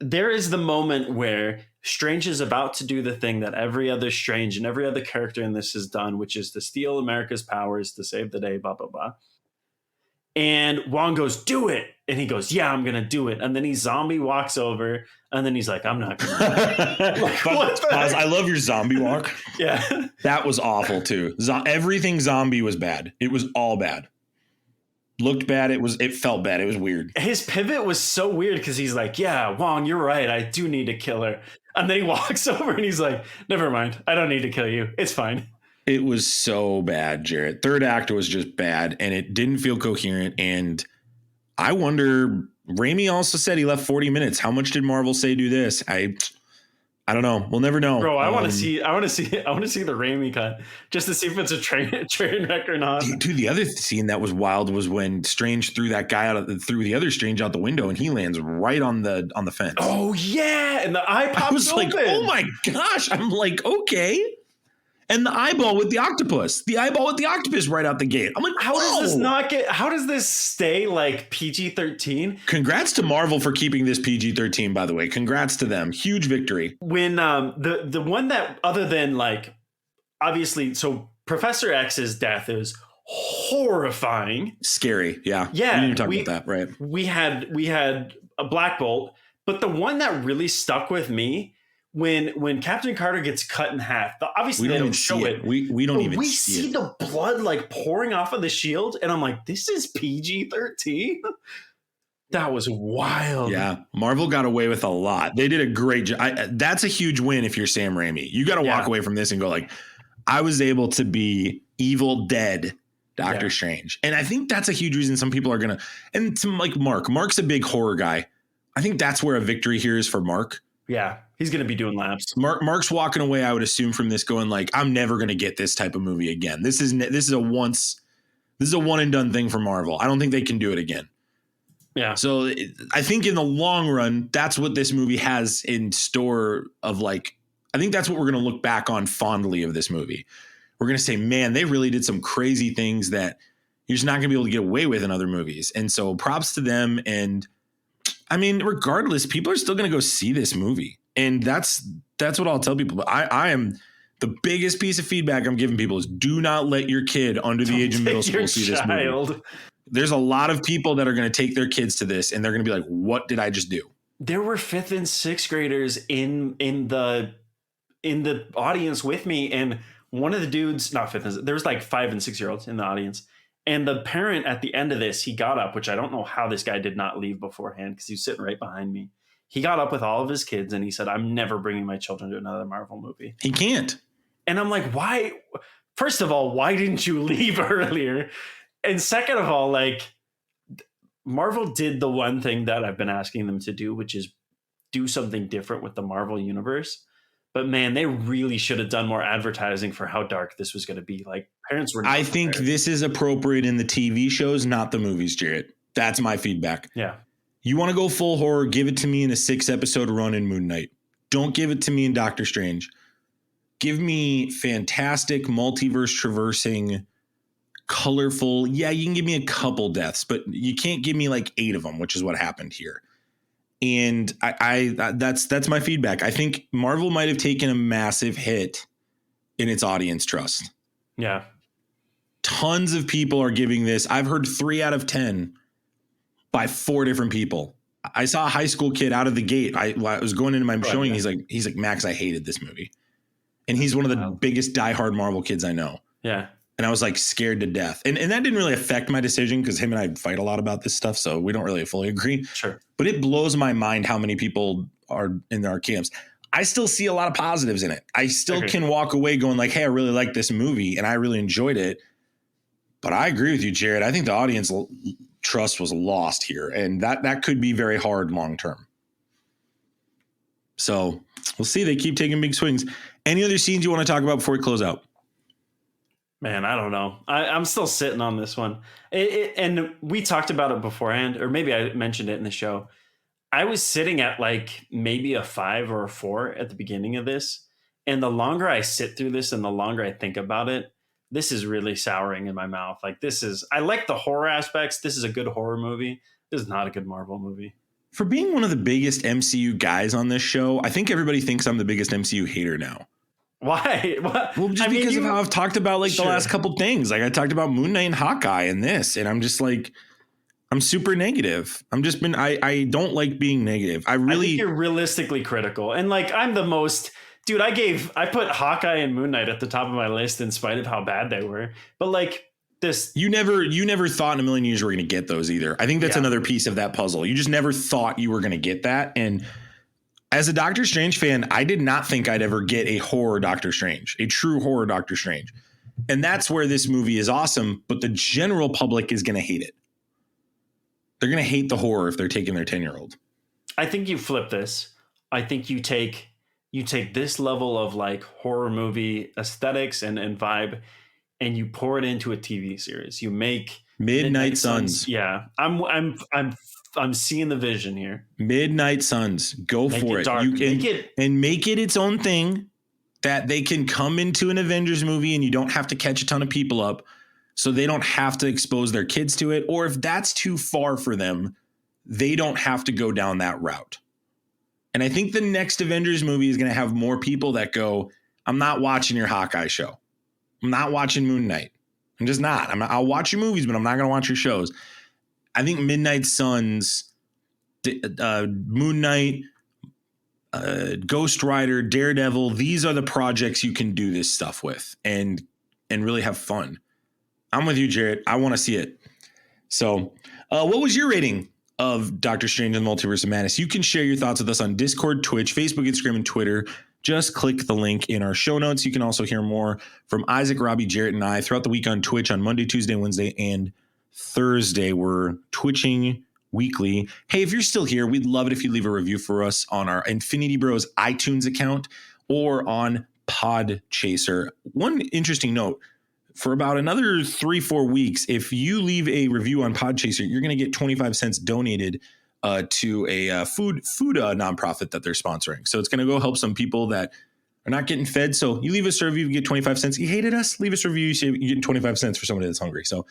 [SPEAKER 2] there is the moment where Strange is about to do the thing that every other Strange and every other character in this has done, which is to steal America's powers to save the day, blah, blah, blah. And Wong goes, do it. And he goes, yeah, I'm going to do it. And then he zombie walks over and then he's like, I'm not going to. Like,
[SPEAKER 1] I love your zombie walk.
[SPEAKER 2] Yeah.
[SPEAKER 1] That was awful too. Everything zombie was bad. It was all bad. Looked bad. It felt bad. It was weird.
[SPEAKER 2] His pivot was so weird because he's like, yeah, Wong, you're right. I do need to kill her. And then he walks over and he's like, never mind. I don't need to kill you. It's fine.
[SPEAKER 1] It was so bad, Jarret. Third act was just bad and it didn't feel coherent. And I wonder, Raimi also said he left 40 minutes. How much did Marvel say do this? I don't know. We'll never know.
[SPEAKER 2] Bro, I want to see the Raimi cut just to see if it's a train wreck or not.
[SPEAKER 1] Dude, the other scene that was wild was when Strange threw that guy threw the other Strange out the window and he lands right on the fence.
[SPEAKER 2] Oh yeah, and the eye pops
[SPEAKER 1] I was
[SPEAKER 2] open.
[SPEAKER 1] like, oh my gosh. I'm like, okay. And the eyeball with the octopus right out the gate. I'm like,
[SPEAKER 2] how does this stay like PG-13?
[SPEAKER 1] Congrats to Marvel for keeping this PG-13, by the way. Congrats to them. Huge victory.
[SPEAKER 2] When the one that, other than like, obviously, so Professor X's death is horrifying.
[SPEAKER 1] Scary. Yeah.
[SPEAKER 2] Yeah.
[SPEAKER 1] We didn't talk about that, right?
[SPEAKER 2] We had a Black Bolt, but the one that really stuck with me, when Captain Carter gets cut in half, obviously they don't show it.
[SPEAKER 1] We don't even
[SPEAKER 2] see the blood like pouring off of the shield, and I'm like, this is PG-13. That was wild.
[SPEAKER 1] Yeah, Marvel got away with a lot. They did a great job. That's a huge win if you're Sam Raimi. You got to walk away from this and go like, I was able to be Evil Dead Doctor Strange, and I think that's a huge reason some people are gonna. And to like Mark's a big horror guy. I think that's where a victory here is for Mark.
[SPEAKER 2] Yeah, he's going to be doing laps.
[SPEAKER 1] Mark's walking away, I would assume, from this going like, I'm never going to get this type of movie again. This is a one and done thing for Marvel. I don't think they can do it again.
[SPEAKER 2] Yeah.
[SPEAKER 1] So I think in the long run, that's what this movie has in store of like, I think that's what we're going to look back on fondly of this movie. We're going to say, man, they really did some crazy things that you're just not going to be able to get away with in other movies. And so props to them. And I mean, regardless, people are still going to go see this movie. And that's what I'll tell people. But I am the biggest piece of feedback I'm giving people is do not let your kid under the age of middle school see this movie. There's a lot of people that are going to take their kids to this and they're going to be like, what did I just do?
[SPEAKER 2] There were 5th and 6th graders in the audience with me. And one of the dudes, not 5th, there was like 5 and 6 year olds in the audience. And the parent at the end of this, he got up, which I don't know how this guy did not leave beforehand because he was sitting right behind me. He got up with all of his kids and he said, I'm never bringing my children to another Marvel movie.
[SPEAKER 1] He can't.
[SPEAKER 2] And I'm like, why? First of all, why didn't you leave earlier? And second of all, like Marvel did the one thing that I've been asking them to do, which is do something different with the Marvel universe. But man, they really should have done more advertising for how dark this was going to be. Like parents were.
[SPEAKER 1] I think this is appropriate in the TV shows, not the movies, Jarret. That's my feedback.
[SPEAKER 2] Yeah.
[SPEAKER 1] You want to go full horror, give it to me in a 6-episode run in Moon Knight. Don't give it to me in Doctor Strange. Give me fantastic multiverse traversing, colorful. Yeah, you can give me a couple deaths, but you can't give me like 8 of them, which is what happened here. And that's my feedback. I think Marvel might have taken a massive hit in its audience trust.
[SPEAKER 2] Yeah.
[SPEAKER 1] Tons of people are giving this. I've heard 3 out of 10 by 4 different people. I saw a high school kid out of the gate. I was going into my showing. Yeah. He's like, Max, I hated this movie. And he's one of the biggest diehard Marvel kids I know.
[SPEAKER 2] Yeah.
[SPEAKER 1] And I was like scared to death. And that didn't really affect my decision because him and I fight a lot about this stuff. So we don't really fully agree.
[SPEAKER 2] Sure.
[SPEAKER 1] But it blows my mind how many people are in our camps. I still see a lot of positives in it. I still can walk away going like, hey, I really like this movie and I really enjoyed it. But I agree with you, Jarret. I think the audience trust was lost here. And that could be very hard long term. So we'll see. They keep taking big swings. Any other scenes you want to talk about before we close out?
[SPEAKER 2] Man, I don't know. I'm still sitting on this one. And we talked about it beforehand, or maybe I mentioned it in the show. I was sitting at like maybe a 5 or a 4 at the beginning of this. And the longer I sit through this and the longer I think about it, this is really souring in my mouth. Like I like the horror aspects. This is a good horror movie. This is not a good Marvel movie.
[SPEAKER 1] For being one of the biggest MCU guys on this show, I think everybody thinks I'm the biggest MCU hater now.
[SPEAKER 2] Why? What?
[SPEAKER 1] Well, just because of how I've talked about like the last couple things. Like I talked about Moon Knight and Hawkeye and this, and I'm just like, I'm super negative. I don't like being negative. I think
[SPEAKER 2] you're realistically critical. And like, I'm the most, dude, I put Hawkeye and Moon Knight at the top of my list in spite of how bad they were. But like this,
[SPEAKER 1] you never thought in a million years you were going to get those either. I think that's another piece of that puzzle. You just never thought you were going to get that. And as a Doctor Strange fan, I did not think I'd ever get a horror Doctor Strange, a true horror Doctor Strange. And that's where this movie is awesome. But the general public is going to hate it. They're going to hate the horror if they're taking their 10-year-old.
[SPEAKER 2] I think you flip this. I think you take this level of like horror movie aesthetics and vibe, and you pour it into a TV series. You make
[SPEAKER 1] Midnight Suns.
[SPEAKER 2] Yeah, I'm seeing the vision here.
[SPEAKER 1] Midnight Suns. Go for it.
[SPEAKER 2] Dark.
[SPEAKER 1] You can make it its own thing that they can come into an Avengers movie and you don't have to catch a ton of people up. So they don't have to expose their kids to it. Or if that's too far for them, they don't have to go down that route. And I think the next Avengers movie is going to have more people that go, I'm not watching your Hawkeye show. I'm not watching Moon Knight. I'm just not. I'll watch your movies, but I'm not going to watch your shows. I think Midnight Suns, Moon Knight, Ghost Rider, Daredevil, these are the projects you can do this stuff with and really have fun. I'm with you, Jarret. I want to see it. So what was your rating of Doctor Strange and the Multiverse of Madness? You can share your thoughts with us on Discord, Twitch, Facebook, Instagram, and Twitter. Just click the link in our show notes. You can also hear more from Isaac, Robbie, Jarret, and I throughout the week on Twitch on Monday, Tuesday, Wednesday, and Thursday. We're twitching weekly. Hey, if you're still here, we'd love it if you leave a review for us on our Infinity Bros iTunes account or on Podchaser. One interesting note, for about another 3-4 weeks, if you leave a review on Podchaser, you're going to get 25 cents donated to a food nonprofit that they're sponsoring. So it's going to go help some people that are not getting fed. So you leave us a review, you get 25 cents. You hated us, leave us a review, you're getting 25 cents for somebody that's hungry. So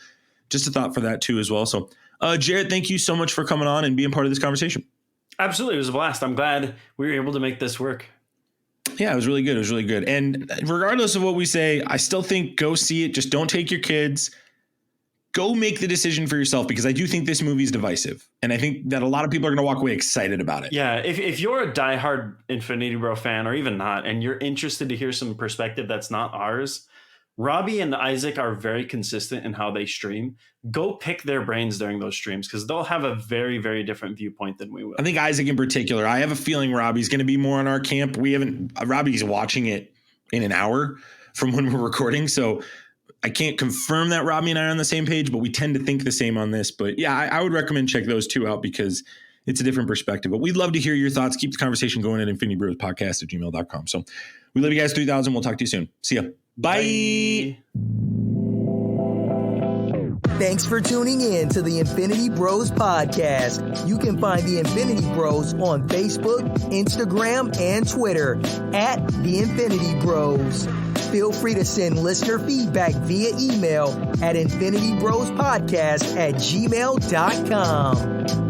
[SPEAKER 1] just a thought for that too as well. So Jarret, thank you so much for coming on and being part of this conversation.
[SPEAKER 2] Absolutely. It was a blast. I'm glad we were able to make this work.
[SPEAKER 1] Yeah, it was really good. It was really good. And regardless of what we say, I still think go see it. Just don't take your kids. Go make the decision for yourself, because I do think this movie is divisive. And I think that a lot of people are going to walk away excited about it.
[SPEAKER 2] Yeah, if you're a diehard Infinity Bro fan, or even not, and you're interested to hear some perspective that's not ours, Robbie and Isaac are very consistent in how they stream. Go pick their brains during those streams, because they'll have a very, very different viewpoint than we will.
[SPEAKER 1] I think Isaac in particular, I have a feeling Robbie's going to be more on our camp. Robbie's watching it in an hour from when we're recording. So I can't confirm that Robbie and I are on the same page, but we tend to think the same on this. But yeah, I would recommend check those two out, because it's a different perspective. But we'd love to hear your thoughts. Keep the conversation going at infinitybrospodcast@gmail.com. So we love you guys, 3000. We'll talk to you soon. See ya. Bye.
[SPEAKER 5] Thanks for tuning in to the Infinity Bros podcast. You can find the Infinity Bros on Facebook, Instagram, and Twitter at the Infinity Bros. Feel free to send listener feedback via email at infinitybrospodcast@gmail.com.